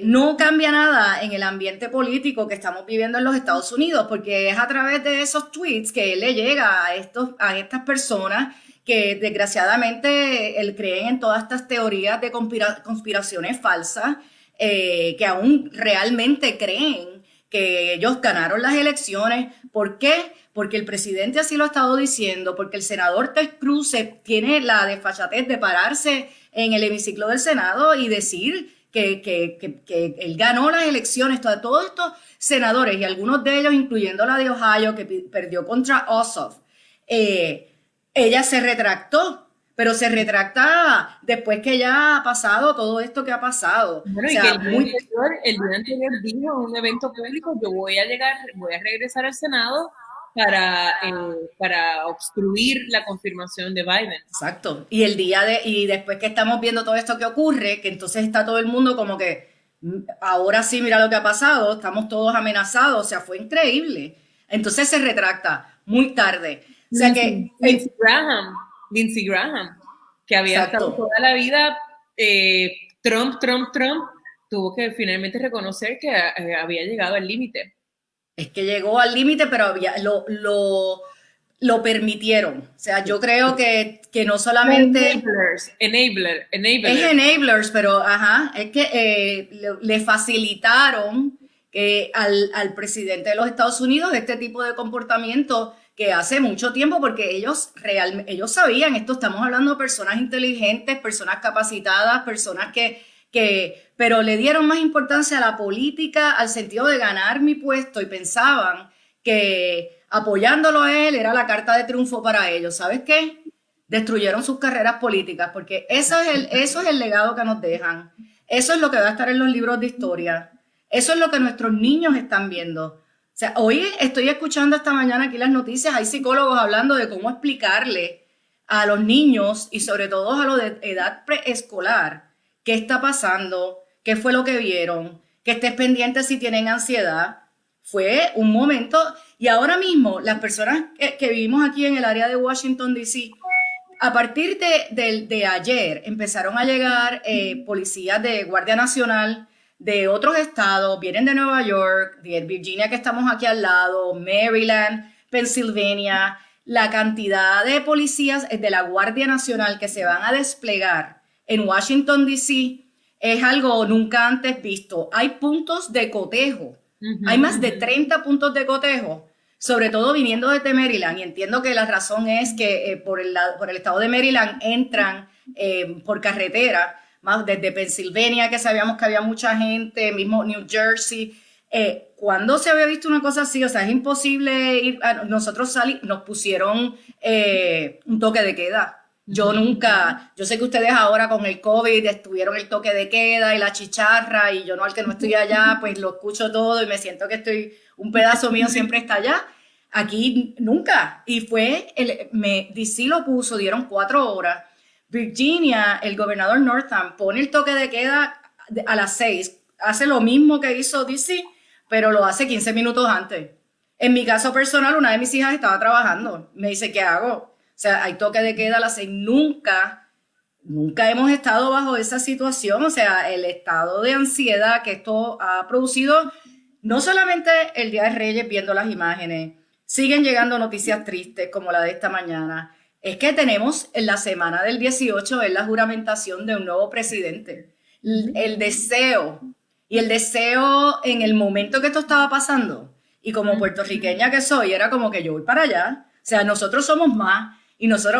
no cambia nada en el ambiente político que estamos viviendo en los Estados Unidos, porque es a través de esos tweets que él le llega a estas personas que desgraciadamente él creen en todas estas teorías de conspiraciones falsas, que aún realmente creen que ellos ganaron las elecciones. ¿Por qué? Porque el presidente así lo ha estado diciendo, porque el senador Ted Cruz tiene la desfachatez de pararse en el hemiciclo del Senado y decir que él ganó las elecciones. Todos estos senadores, y algunos de ellos, incluyendo la de Ohio, que perdió contra Ossoff, ella se retractó, pero se retracta después que ya ha pasado todo esto que ha pasado. Bueno, o sea, y que el día anterior dijo en un evento público, yo voy a regresar al Senado para obstruir la confirmación de Biden. Exacto. Y después que estamos viendo todo esto que ocurre, que entonces está todo el mundo como que, ahora sí, mira lo que ha pasado, estamos todos amenazados, o sea, fue increíble. Entonces se retracta muy tarde. O sea que Lindsey Graham, que había estado toda la vida Trump, tuvo que finalmente reconocer que había llegado al límite. Es que llegó al límite, pero lo permitieron. O sea, yo creo que no solamente... Enablers. Es enablers, pero es que le facilitaron al presidente de los Estados Unidos este tipo de comportamiento que hace mucho tiempo, porque ellos sabían esto. Estamos hablando de personas inteligentes, personas capacitadas, personas pero le dieron más importancia a la política, al sentido de ganar mi puesto, y pensaban que apoyándolo a él era la carta de triunfo para ellos. ¿Sabes qué? Destruyeron sus carreras políticas, porque eso es el legado que nos dejan. Eso es lo que va a estar en los libros de historia. Eso es lo que nuestros niños están viendo. O sea, hoy estoy escuchando esta mañana aquí las noticias, hay psicólogos hablando de cómo explicarle a los niños y sobre todo a los de edad preescolar qué está pasando, qué fue lo que vieron, que estés pendiente si tienen ansiedad. Fue un momento, y ahora mismo las personas que vivimos aquí en el área de Washington, D.C., a partir de ayer empezaron a llegar policías de Guardia Nacional de otros estados, vienen de Nueva York, de Virginia, que estamos aquí al lado, Maryland, Pennsylvania. La cantidad de policías de la Guardia Nacional que se van a desplegar en Washington, D.C. es algo nunca antes visto. Hay puntos de cotejo, hay más de 30 puntos de cotejo, sobre todo viniendo desde Maryland, y entiendo que la razón es que por el estado de Maryland entran por carretera, más desde Pennsylvania, que sabíamos que había mucha gente, mismo New Jersey, ¿Cuándo se había visto una cosa así? O sea, es imposible ir. Nosotros nos pusieron un toque de queda. Yo nunca, yo sé que ustedes ahora con el COVID estuvieron el toque de queda y la chicharra, y yo no, al que no estoy allá, pues lo escucho todo y me siento que un pedazo mío siempre está allá. Aquí nunca. Y DC lo puso, dieron 4 horas. Virginia, el gobernador Northam, pone el toque de queda a las 6. Hace lo mismo que hizo DC, pero lo hace 15 minutos antes. En mi caso personal, una de mis hijas estaba trabajando. Me dice, ¿qué hago? O sea, hay toque de queda a las 6. Nunca hemos estado bajo esa situación. O sea, el estado de ansiedad que esto ha producido, no solamente el Día de Reyes viendo las imágenes, siguen llegando noticias tristes como la de esta mañana. Es que tenemos en la semana del 18 es la juramentación de un nuevo presidente. El deseo en el momento que esto estaba pasando, y como puertorriqueña que soy, era como que yo voy para allá. O sea, nosotros somos más,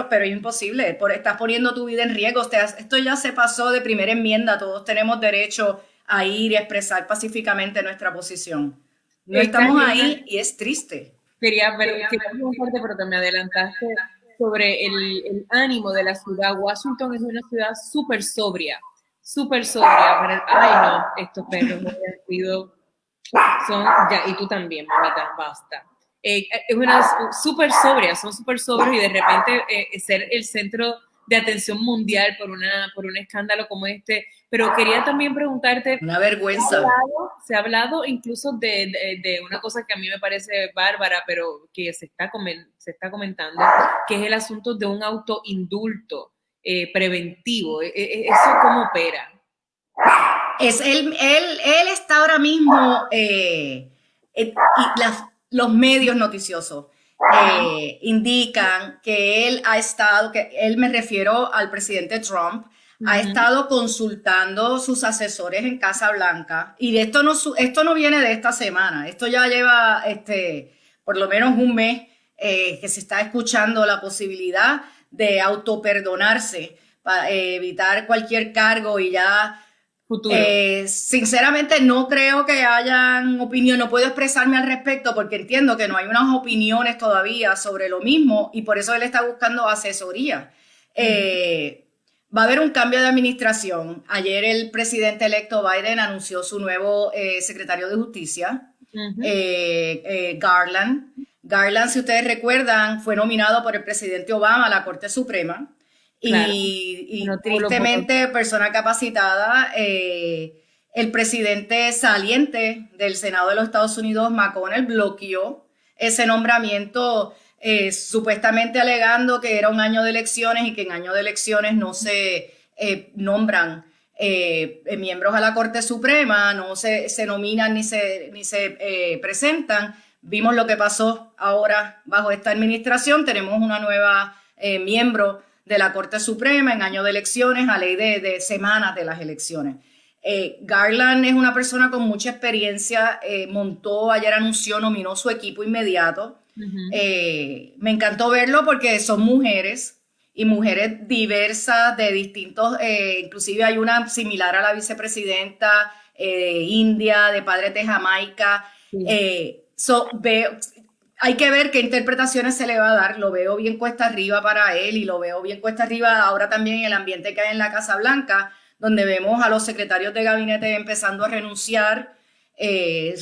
pero es imposible. Estás poniendo tu vida en riesgo. O sea, esto ya se pasó de primera enmienda. Todos tenemos derecho a ir y expresar pacíficamente nuestra posición. No estamos ahí y es triste. Quería preguntarte, pero te me adelantaste sobre el ánimo de la ciudad. Washington es una ciudad súper sobria. Ay, no, estos perros no han sido, ya, y tú también, mamita, basta. Es una súper sobria, son súper sobrios, y de repente ser el centro de atención mundial por un escándalo como este. Pero quería también preguntarte, una vergüenza. Se ha hablado incluso de una cosa que a mí me parece bárbara, pero que se está comentando, que es el asunto de un autoindulto preventivo. ¿Eso cómo opera? Él está ahora mismo, los medios noticiosos indican que él, me refiero al presidente Trump, ha estado consultando sus asesores en Casa Blanca, y esto no viene de esta semana, esto ya lleva por lo menos un mes que se está escuchando la posibilidad de autoperdonarse para evitar cualquier cargo y ya. Sinceramente no creo que hayan opinión, no puedo expresarme al respecto porque entiendo que no hay unas opiniones todavía sobre lo mismo, y por eso él está buscando asesoría. Va a haber un cambio de administración. Ayer el presidente electo Biden anunció su nuevo secretario de Justicia, Garland. Garland, si ustedes recuerdan, fue nominado por el presidente Obama a la Corte Suprema. Claro. Y no, tristemente, persona capacitada, el presidente saliente del Senado de los Estados Unidos, McConnell, bloqueó ese nombramiento, supuestamente alegando que era un año de elecciones y que en año de elecciones no se nombran miembros a la Corte Suprema, no se nominan ni se presentan. Vimos lo que pasó ahora bajo esta administración. Tenemos una nueva miembro de la Corte Suprema en año de elecciones, a ley de semanas de las elecciones. Garland es una persona con mucha experiencia, ayer anunció, nominó su equipo inmediato. Me encantó verlo porque son mujeres, y mujeres diversas de distintos, inclusive hay una similar a la vicepresidenta india, de padres de Jamaica. Hay que ver qué interpretaciones se le va a dar. Lo veo bien cuesta arriba para él, y lo veo bien cuesta arriba ahora también en el ambiente que hay en la Casa Blanca, donde vemos a los secretarios de gabinete empezando a renunciar.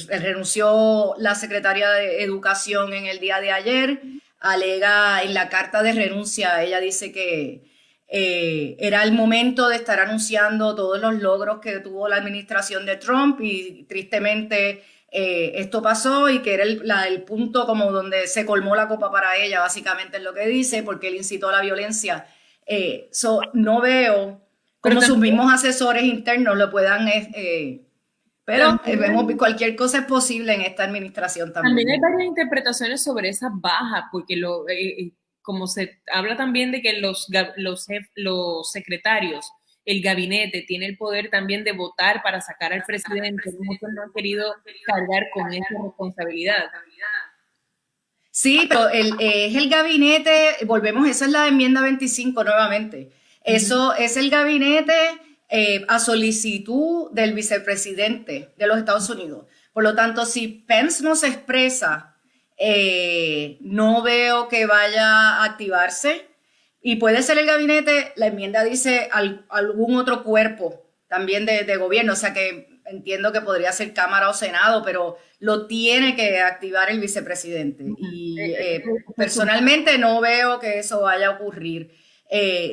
Renunció la secretaria de Educación en el día de ayer. Alega en la carta de renuncia, ella dice que era el momento de estar anunciando todos los logros que tuvo la administración de Trump, y tristemente esto pasó, y que era el punto como donde se colmó la copa para ella, básicamente es lo que dice, porque él incitó a la violencia. No veo cómo sus mismos asesores internos lo puedan, pero vemos que cualquier cosa es posible en esta administración también. También hay varias interpretaciones sobre esas bajas, porque como se habla también de que los secretarios, el gabinete tiene el poder también de votar para sacar al presidente. Muchos no han querido cargar con esa responsabilidad. Sí, pero es el gabinete, volvemos, esa es la enmienda 25 nuevamente. Eso es el gabinete a solicitud del vicepresidente de los Estados Unidos. Por lo tanto, si Pence no se expresa, no veo que vaya a activarse. Y puede ser el gabinete, la enmienda dice algún otro cuerpo también de gobierno, o sea que entiendo que podría ser Cámara o Senado, pero lo tiene que activar el vicepresidente. Y personalmente no veo que eso vaya a ocurrir.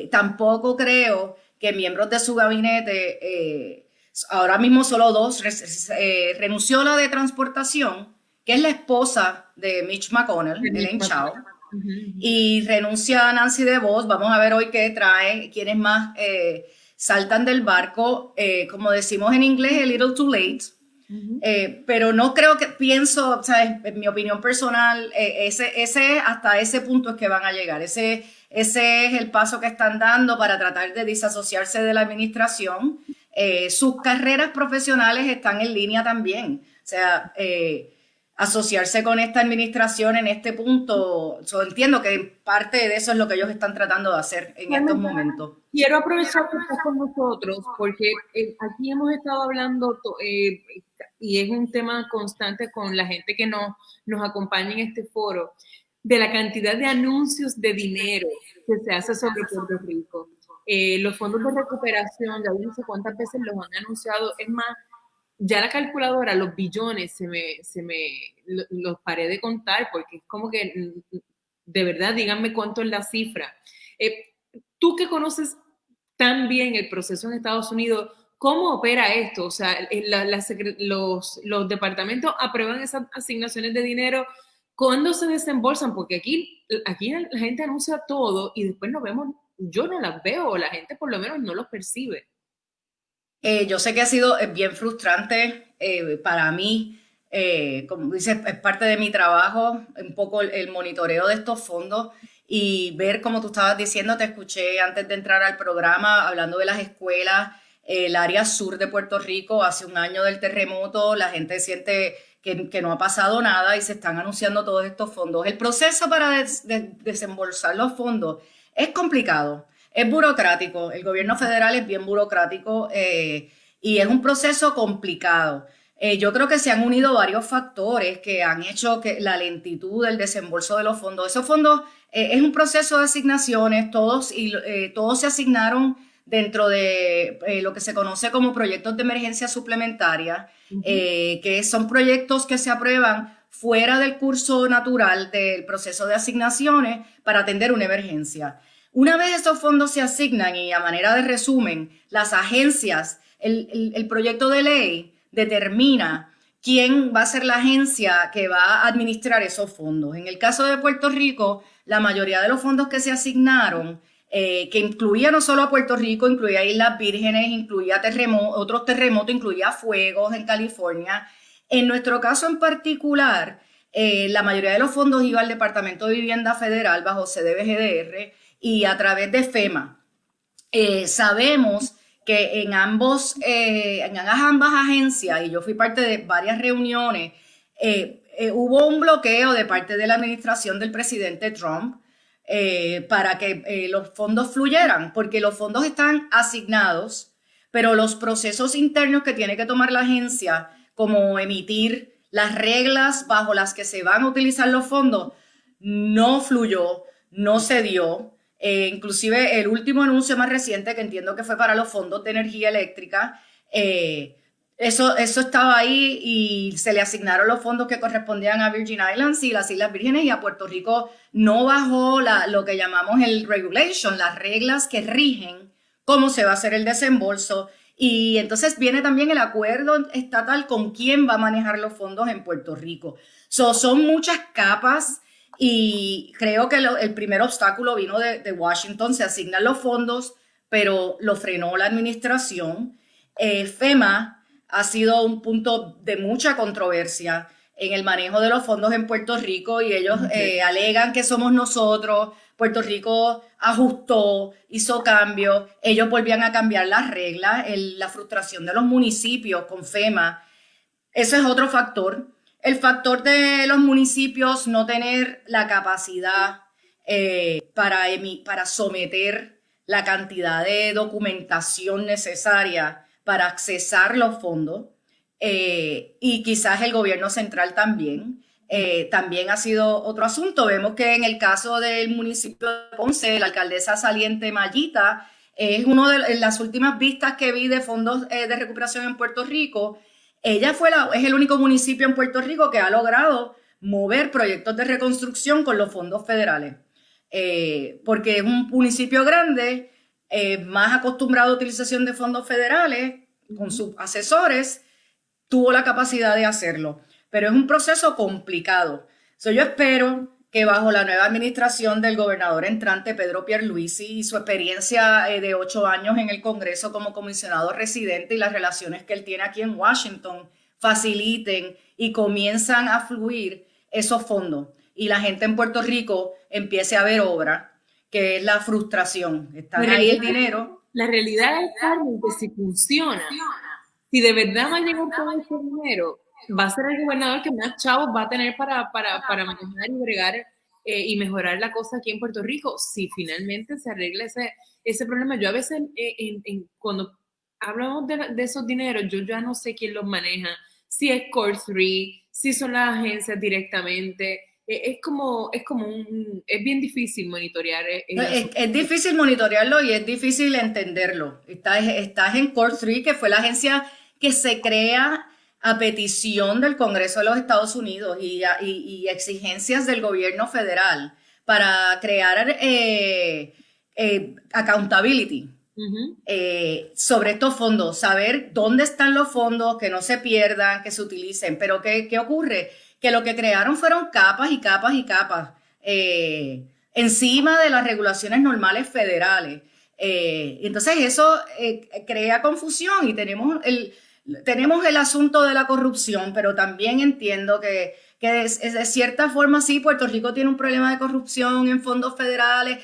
Tampoco creo que miembros de su gabinete, ahora mismo solo dos, renunció la de transportación, que es la esposa de Mitch McConnell, Elaine Chao, y renuncia a Nancy DeVos. Vamos a ver hoy qué trae, quiénes más saltan del barco, como decimos en inglés, a little too late. Pero no creo que, pienso, o sea, en mi opinión personal, hasta ese punto es que van a llegar. Ese es el paso que están dando para tratar de disasociarse de la administración. Sus carreras profesionales están en línea también. O sea, asociarse con esta administración en este punto, yo entiendo que parte de eso es lo que ellos están tratando de hacer en estos momentos. Quiero aprovechar que estás con nosotros porque aquí hemos estado hablando y es un tema constante con la gente que nos acompaña en este foro, de la cantidad de anuncios de dinero que se hace sobre Puerto Rico. Los fondos de recuperación, ya no sé cuántas veces los han anunciado, es más, ya la calculadora, los billones, los paré de contar porque es como que, de verdad, díganme cuánto es la cifra. Tú que conoces tan bien el proceso en Estados Unidos, ¿cómo opera esto? O sea, los departamentos aprueban esas asignaciones de dinero, ¿cuándo se desembolsan? Porque aquí la gente anuncia todo y después no vemos, yo no las veo, o la gente por lo menos no los percibe. Yo sé que ha sido bien frustrante para mí, como dices, es parte de mi trabajo, un poco el monitoreo de estos fondos y ver, como tú estabas diciendo, te escuché antes de entrar al programa hablando de las escuelas, el área sur de Puerto Rico, hace un año del terremoto, la gente siente que no ha pasado nada y se están anunciando todos estos fondos. El proceso para desembolsar los fondos es complicado. Es burocrático, el gobierno federal es bien burocrático y es un proceso complicado. Yo creo que se han unido varios factores que han hecho que la lentitud del desembolso de los fondos. Esos fondos es un proceso de asignaciones, todos se asignaron dentro de lo que se conoce como proyectos de emergencia suplementaria, que son proyectos que se aprueban fuera del curso natural del proceso de asignaciones para atender una emergencia. Una vez estos fondos se asignan y a manera de resumen, las agencias, el proyecto de ley determina quién va a ser la agencia que va a administrar esos fondos. En el caso de Puerto Rico, la mayoría de los fondos que se asignaron, que incluía no solo a Puerto Rico, incluía Islas Vírgenes, incluía otros terremotos, incluía fuegos en California. En nuestro caso en particular, la mayoría de los fondos iba al Departamento de Vivienda Federal bajo CDBGDR y a través de FEMA. Sabemos que en ambas agencias, y yo fui parte de varias reuniones, hubo un bloqueo de parte de la administración del presidente Trump para que los fondos fluyeran, porque los fondos están asignados, pero los procesos internos que tiene que tomar la agencia, como emitir las reglas bajo las que se van a utilizar los fondos, no fluyó, no se dio. Inclusive el último anuncio más reciente, que entiendo que fue para los fondos de energía eléctrica, eso estaba ahí y se le asignaron los fondos que correspondían a Virgin Islands y las Islas Vírgenes, y a Puerto Rico no bajó lo que llamamos el regulation, las reglas que rigen cómo se va a hacer el desembolso. Y entonces viene también el acuerdo estatal con quién va a manejar los fondos en Puerto Rico. Son muchas capas. Y creo que el primer obstáculo vino de Washington, se asignan los fondos, pero lo frenó la administración. FEMA ha sido un punto de mucha controversia en el manejo de los fondos en Puerto Rico y ellos alegan que somos nosotros. Puerto Rico ajustó, hizo cambios, ellos volvían a cambiar las reglas, la frustración de los municipios con FEMA. Ese es otro factor. El factor de los municipios no tener la capacidad para someter la cantidad de documentación necesaria para accesar los fondos. y quizás el gobierno central también. También ha sido otro asunto. Vemos que en el caso del municipio de Ponce, la alcaldesa saliente Mayita es uno de las últimas vistas que vi de fondos de recuperación en Puerto Rico. Ella es el único municipio en Puerto Rico que ha logrado mover proyectos de reconstrucción con los fondos federales, porque es un municipio grande, más acostumbrado a utilización de fondos federales, con sus asesores, tuvo la capacidad de hacerlo, pero es un proceso complicado. Yo espero que bajo la nueva administración del gobernador entrante, Pedro Pierluisi, y su experiencia de 8 años en el Congreso como comisionado residente y las relaciones que él tiene aquí en Washington, faciliten y comienzan a fluir esos fondos. Y la gente en Puerto Rico empiece a ver obra, que es la frustración. Están ahí el dinero. La realidad es, Carmen, que si funciona, si de verdad va a llegar todo ese dinero, va a ser el gobernador que más chavos va a tener para manejar y bregar y mejorar la cosa aquí en Puerto Rico. Si finalmente se arregla ese problema, yo a veces cuando hablamos de esos dineros, yo ya no sé quién los maneja, si es Core 3, si son las agencias directamente. Es bien difícil monitorear. Es difícil monitorearlo y es difícil entenderlo. Estás en Core 3, que fue la agencia que se crea a petición del Congreso de los Estados Unidos y exigencias del gobierno federal para crear accountability sobre estos fondos, saber dónde están los fondos, que no se pierdan, que se utilicen. Pero ¿qué ocurre? Que lo que crearon fueron capas y capas y capas encima de las regulaciones normales federales. Entonces eso crea confusión y tenemos el asunto de la corrupción, pero también entiendo que de cierta forma sí, Puerto Rico tiene un problema de corrupción en fondos federales,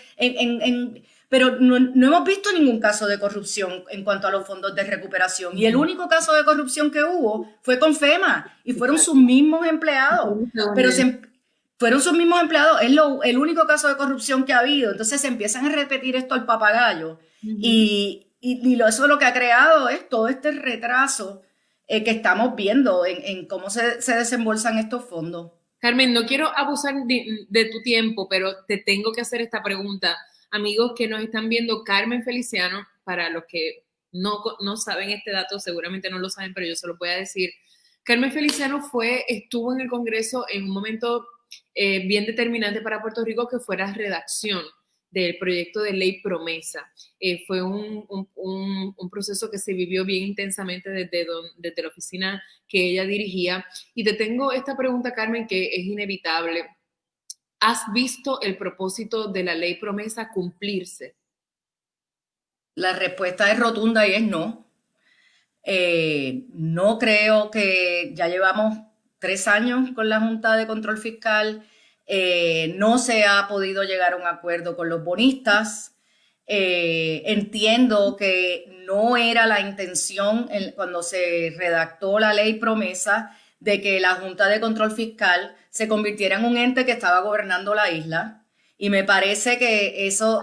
pero no hemos visto ningún caso de corrupción en cuanto a los fondos de recuperación. Y el único caso de corrupción que hubo fue con FEMA y fueron sus mismos empleados. Fueron sus mismos empleados, es el único caso de corrupción que ha habido. Entonces se empiezan a repetir esto al papagayo y eso lo que ha creado es todo este retraso que estamos viendo en cómo se desembolsan estos fondos. Carmen, no quiero abusar de tu tiempo, pero te tengo que hacer esta pregunta. Amigos que nos están viendo, Carmen Feliciano, para los que no saben este dato, seguramente no lo saben, pero yo se lo voy a decir. Carmen Feliciano estuvo en el Congreso en un momento bien determinante para Puerto Rico, que fue la redacción del proyecto de ley promesa. Fue un proceso que se vivió bien intensamente desde la oficina que ella dirigía. Y te tengo esta pregunta, Carmen, que es inevitable. ¿Has visto el propósito de la ley promesa cumplirse? La respuesta es rotunda y es no. No creo que ya llevamos 3 años con la Junta de Control Fiscal. No se ha podido llegar a un acuerdo con los bonistas. Entiendo que no era la intención cuando se redactó la ley promesa de que la Junta de Control Fiscal se convirtiera en un ente que estaba gobernando la isla. Y me parece que eso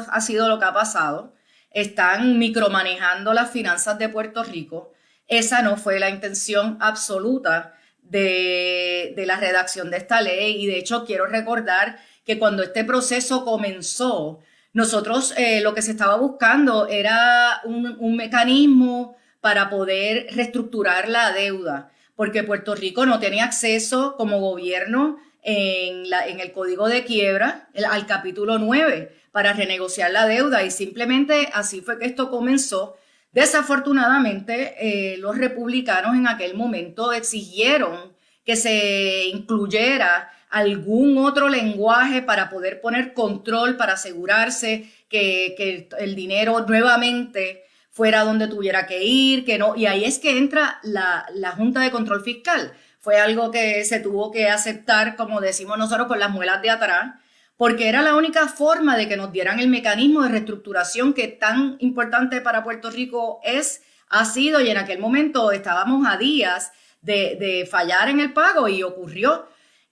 ha sido lo que ha pasado. Están micromanejando las finanzas de Puerto Rico. Esa no fue la intención absoluta de la redacción de esta ley. Y de hecho quiero recordar que cuando este proceso comenzó, nosotros lo que se estaba buscando era un mecanismo para poder reestructurar la deuda, porque Puerto Rico no tenía acceso como gobierno en el Código de Quiebra al capítulo 9 para renegociar la deuda, y simplemente así fue que esto comenzó. Desafortunadamente, los republicanos en aquel momento exigieron que se incluyera algún otro lenguaje para poder poner control, para asegurarse que el dinero nuevamente fuera donde tuviera que ir, que no. Y ahí es que entra la Junta de Control Fiscal. Fue algo que se tuvo que aceptar, como decimos nosotros, con las muelas de atrás, porque era la única forma de que nos dieran el mecanismo de reestructuración que tan importante para Puerto Rico ha sido, y en aquel momento estábamos a días de fallar en el pago y ocurrió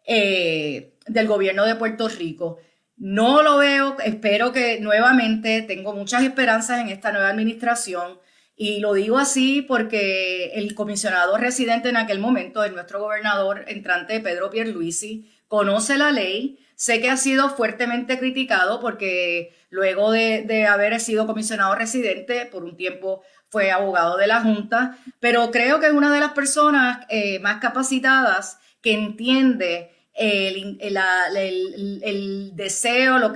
del gobierno de Puerto Rico. No lo veo, espero que nuevamente, tengo muchas esperanzas en esta nueva administración Y lo digo así porque el comisionado residente en aquel momento, el nuestro gobernador entrante, Pedro Pierluisi, conoce la ley. Sé que ha sido fuertemente criticado porque luego de haber sido comisionado residente, por un tiempo fue abogado de la Junta, pero creo que es una de las personas más capacitadas que entiende el deseo, la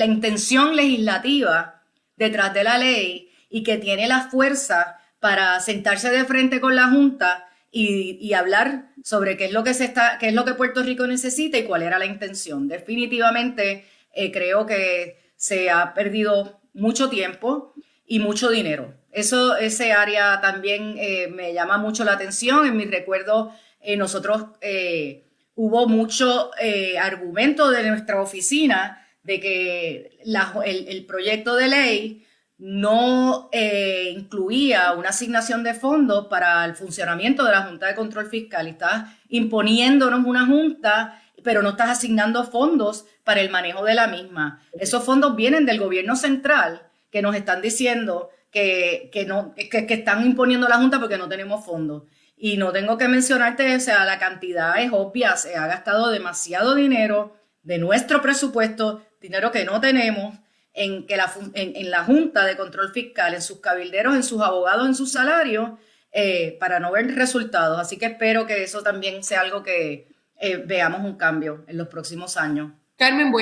intención legislativa detrás de la ley y que tiene la fuerza para sentarse de frente con la Junta y hablar sobre qué es lo que Puerto Rico necesita y cuál era la intención. Definitivamente creo que se ha perdido mucho tiempo y mucho dinero. Ese área también me llama mucho la atención. En mi recuerdo, nosotros hubo mucho argumento de nuestra oficina de que el proyecto de ley no incluía una asignación de fondos para el funcionamiento de la Junta de Control Fiscal. Y estás imponiéndonos una junta, pero no estás asignando fondos para el manejo de la misma. Esos fondos vienen del gobierno central, que nos están diciendo que están imponiendo la Junta porque no tenemos fondos. Y no tengo que mencionarte, o sea, la cantidad es obvia, se ha gastado demasiado dinero de nuestro presupuesto, dinero que no tenemos, en la Junta de Control Fiscal, en sus cabilderos, en sus abogados, en sus salarios, para no ver resultados. Así que espero que eso también sea algo que veamos un cambio en los próximos años. Carmen,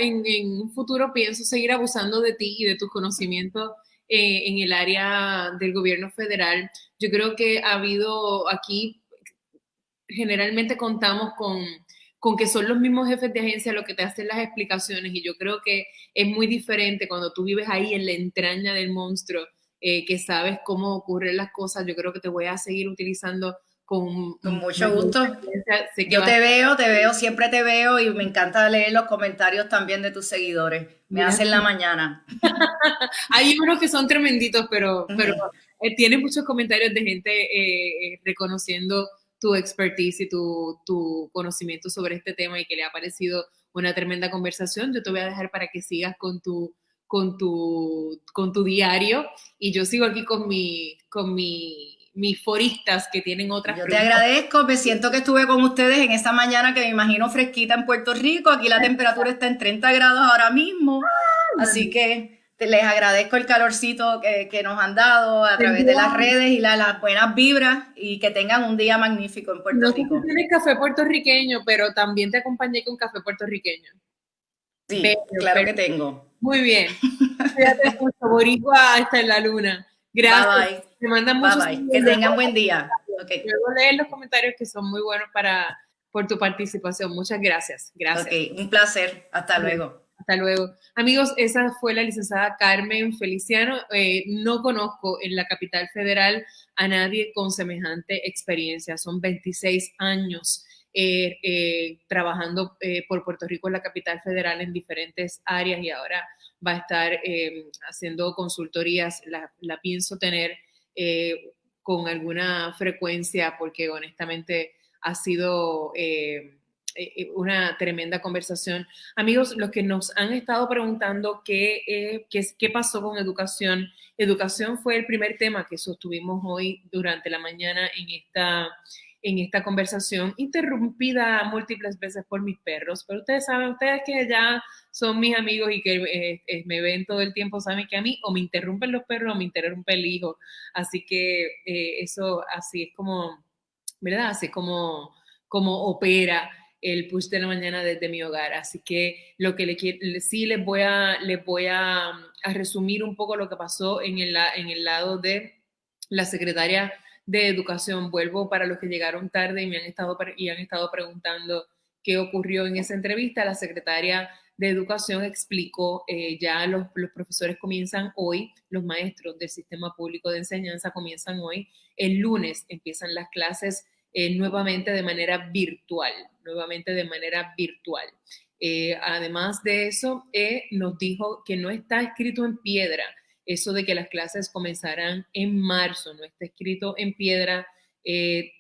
en un futuro pienso seguir abusando de ti y de tus conocimientos en el área del gobierno federal. Yo creo que ha habido aquí, generalmente contamos con que son los mismos jefes de agencia los que te hacen las explicaciones y yo creo que es muy diferente cuando tú vives ahí en la entraña del monstruo, que sabes cómo ocurren las cosas. Yo creo que te voy a seguir utilizando con mucho gusto. Yo Siempre te veo y me encanta leer los comentarios también de tus seguidores. Me hacen la mañana. Hay unos que son tremenditos, pero tiene muchos comentarios de gente reconociendo tu expertise y tu conocimiento sobre este tema y que le ha parecido una tremenda conversación. Yo te voy a dejar para que sigas con tu diario y yo sigo aquí con mis foristas que tienen otras Yo te agradezco, me siento que estuve con ustedes en esta mañana que me imagino fresquita en Puerto Rico. Aquí la temperatura está en 30 grados ahora mismo, así que les agradezco el calorcito que nos han dado a través de las redes y las buenas vibras y que tengan un día magnífico en Puerto Rico. No tienes café puertorriqueño, pero también te acompañé con café puertorriqueño. Sí, claro que tengo. Muy bien. Cuídate mucho, boricua hasta en la luna. Gracias. Bye bye. Te mandan muchos. Bye bye. Que tengan buen día. Okay. Luego leer los comentarios que son muy buenos por tu participación. Muchas gracias. Gracias. Okay, un placer. Hasta luego. Hasta luego. Amigos, esa fue la licenciada Carmen Feliciano. No conozco en la capital federal a nadie con semejante experiencia. Son 26 años trabajando por Puerto Rico en la capital federal en diferentes áreas y ahora va a estar haciendo consultorías. La pienso tener con alguna frecuencia porque honestamente ha sido una tremenda conversación. Amigos, los que nos han estado preguntando qué pasó con educación. Educación fue el primer tema que sostuvimos hoy durante la mañana en esta conversación, interrumpida múltiples veces por mis perros, pero ustedes saben, ustedes que ya son mis amigos y que me ven todo el tiempo, saben que a mí o me interrumpen los perros o me interrumpe el hijo, así que eso así es como, ¿verdad? Así como opera el push de la mañana desde mi hogar, así que lo que sí les voy a resumir un poco lo que pasó en el lado de la secretaria de Educación. Vuelvo para los que llegaron tarde y me han estado preguntando qué ocurrió en esa entrevista. La secretaria de Educación explicó, ya los profesores comienzan hoy, los maestros del sistema público de enseñanza comienzan hoy, el lunes empiezan las clases nuevamente de manera virtual. Además de eso, nos dijo que no está escrito en piedra eso de que las clases comenzarán en marzo, no está escrito en piedra. De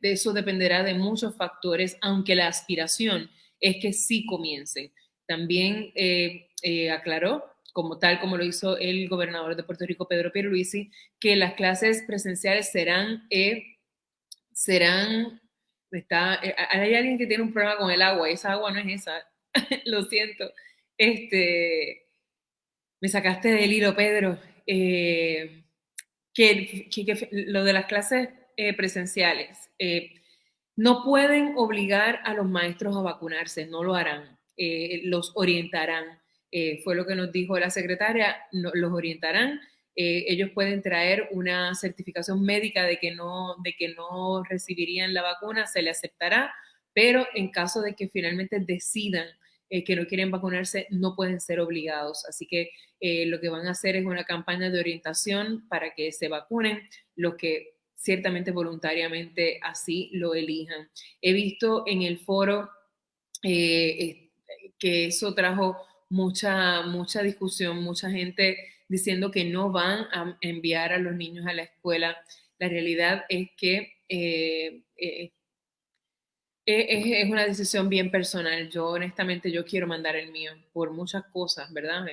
eso dependerá de muchos factores, aunque la aspiración es que sí comiencen. También aclaró como tal como lo hizo el gobernador de Puerto Rico, Pedro Pierluisi, que las clases presenciales hay alguien que tiene un problema con el agua, y esa agua no es esa, lo siento. Me sacaste del hilo, Pedro. Que lo de las clases presenciales, no pueden obligar a los maestros a vacunarse, no lo harán, los orientarán. Fue lo que nos dijo la secretaria, no, los orientarán. Ellos pueden traer una certificación médica de que no recibirían la vacuna, se le aceptará, pero en caso de que finalmente decidan que no quieren vacunarse, no pueden ser obligados. Así que lo que van a hacer es una campaña de orientación para que se vacunen los que ciertamente voluntariamente así lo elijan. He visto en el foro eh, que eso trajo mucha discusión, mucha gente diciendo que no van a enviar a los niños a la escuela. La realidad es que es una decisión bien personal. Yo honestamente yo quiero mandar el mío por muchas cosas, ¿verdad?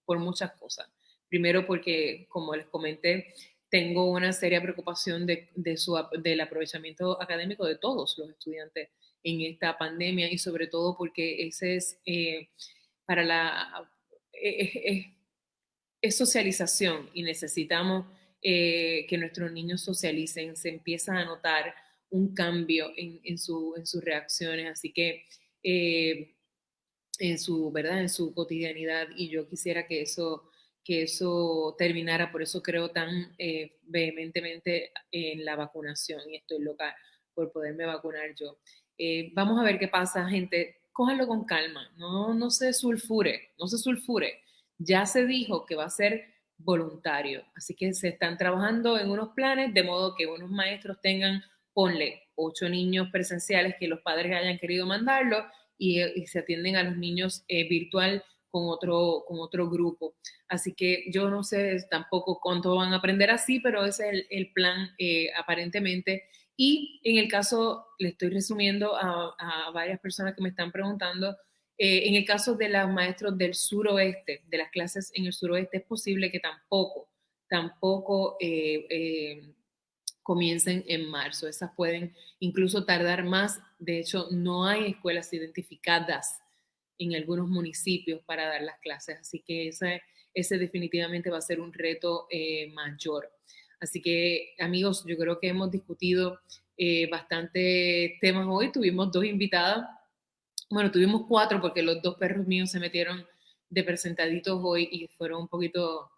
Por muchas cosas. Primero porque, como les comenté, tengo una seria preocupación del aprovechamiento académico de todos los estudiantes en esta pandemia y sobre todo porque ese es para la... es socialización y necesitamos que nuestros niños socialicen, se empieza a notar un cambio en sus reacciones, así que ¿verdad? En su cotidianidad y yo quisiera que eso terminara, por eso creo tan vehementemente en la vacunación y estoy loca por poderme vacunar yo. Vamos a ver qué pasa, gente. Cójanlo con calma, no se sulfure, no se sulfure. Ya se dijo que va a ser voluntario, así que se están trabajando en unos planes de modo que unos maestros tengan, ponle 8 niños presenciales que los padres hayan querido mandarlo y se atienden a los niños virtual con otro grupo. Así que yo no sé tampoco cuánto van a aprender así, pero ese es el plan aparentemente. Y en el caso, le estoy resumiendo a varias personas que me están preguntando, en el caso de los maestros del suroeste, de las clases en el suroeste, es posible que tampoco comiencen en marzo. Esas pueden incluso tardar más. De hecho, no hay escuelas identificadas en algunos municipios para dar las clases. Así que ese definitivamente va a ser un reto mayor. Así que, amigos, yo creo que hemos discutido bastante temas hoy. Tuvimos 2 invitadas. Bueno, tuvimos 4 porque los 2 perros míos se metieron de presentaditos hoy y fueron un poquito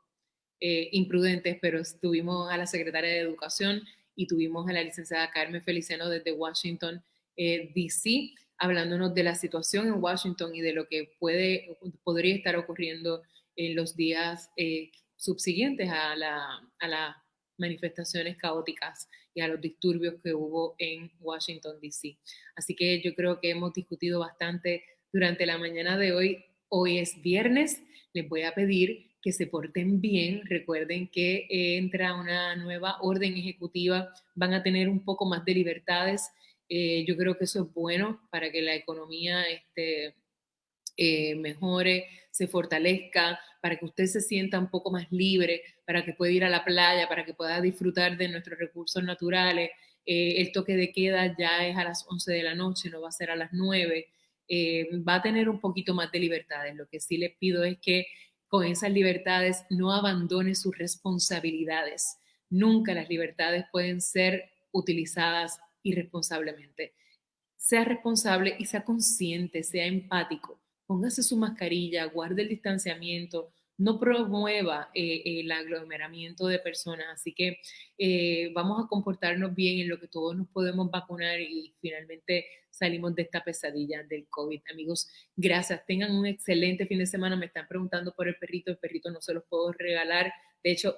imprudentes, pero tuvimos a la secretaria de Educación y tuvimos a la licenciada Carmen Feliciano desde Washington, D.C., hablándonos de la situación en Washington y de lo que podría estar ocurriendo en los días subsiguientes a las manifestaciones caóticas y a los disturbios que hubo en Washington, D.C. Así que yo creo que hemos discutido bastante durante la mañana de hoy. Hoy es viernes, les voy a pedir que se porten bien. Recuerden que entra una nueva orden ejecutiva, van a tener un poco más de libertades. Yo creo que eso es bueno para que la economía mejore, se fortalezca, para que usted se sienta un poco más libre, para que pueda ir a la playa, para que pueda disfrutar de nuestros recursos naturales. El toque de queda ya es a las 11 de la noche, no va a ser a las 9. Va a tener un poquito más de libertades. Lo que sí les pido es que con esas libertades no abandone sus responsabilidades. Nunca las libertades pueden ser utilizadas irresponsablemente. Sea responsable y sea consciente, sea empático. Póngase su mascarilla, guarde el distanciamiento, no promueva el aglomeramiento de personas. Así que vamos a comportarnos bien en lo que todos nos podemos vacunar y finalmente salimos de esta pesadilla del COVID. Amigos, gracias. Tengan un excelente fin de semana. Me están preguntando por el perrito no se los puedo regalar. De hecho,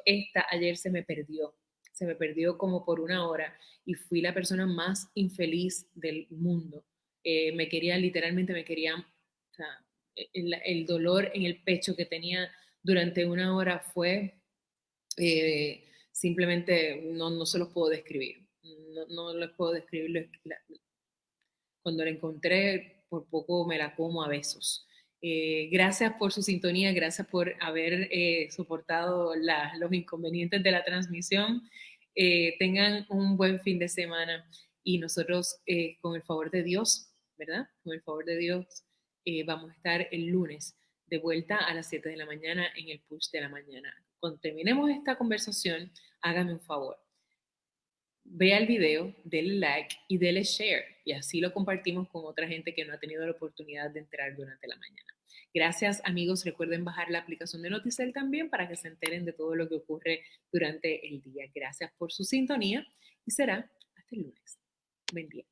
ayer se me perdió como por 1 hora y fui la persona más infeliz del mundo. Literalmente me quería, o sea, el dolor en el pecho que tenía durante 1 hora fue simplemente, no se los puedo describir. No les puedo describir. Cuando la encontré, por poco me la como a besos. Gracias por su sintonía, gracias por haber soportado los inconvenientes de la transmisión. Tengan un buen fin de semana y nosotros, con el favor de Dios, ¿verdad? Con el favor de Dios, vamos a estar el lunes de vuelta a las 7 de la mañana en el Push de la Mañana. Cuando terminemos esta conversación, hágame un favor. Vea el video, dele like y dele share y así lo compartimos con otra gente que no ha tenido la oportunidad de entrar durante la mañana. Gracias, amigos. Recuerden bajar la aplicación de Noticel también para que se enteren de todo lo que ocurre durante el día. Gracias por su sintonía y será hasta el lunes. Buen día.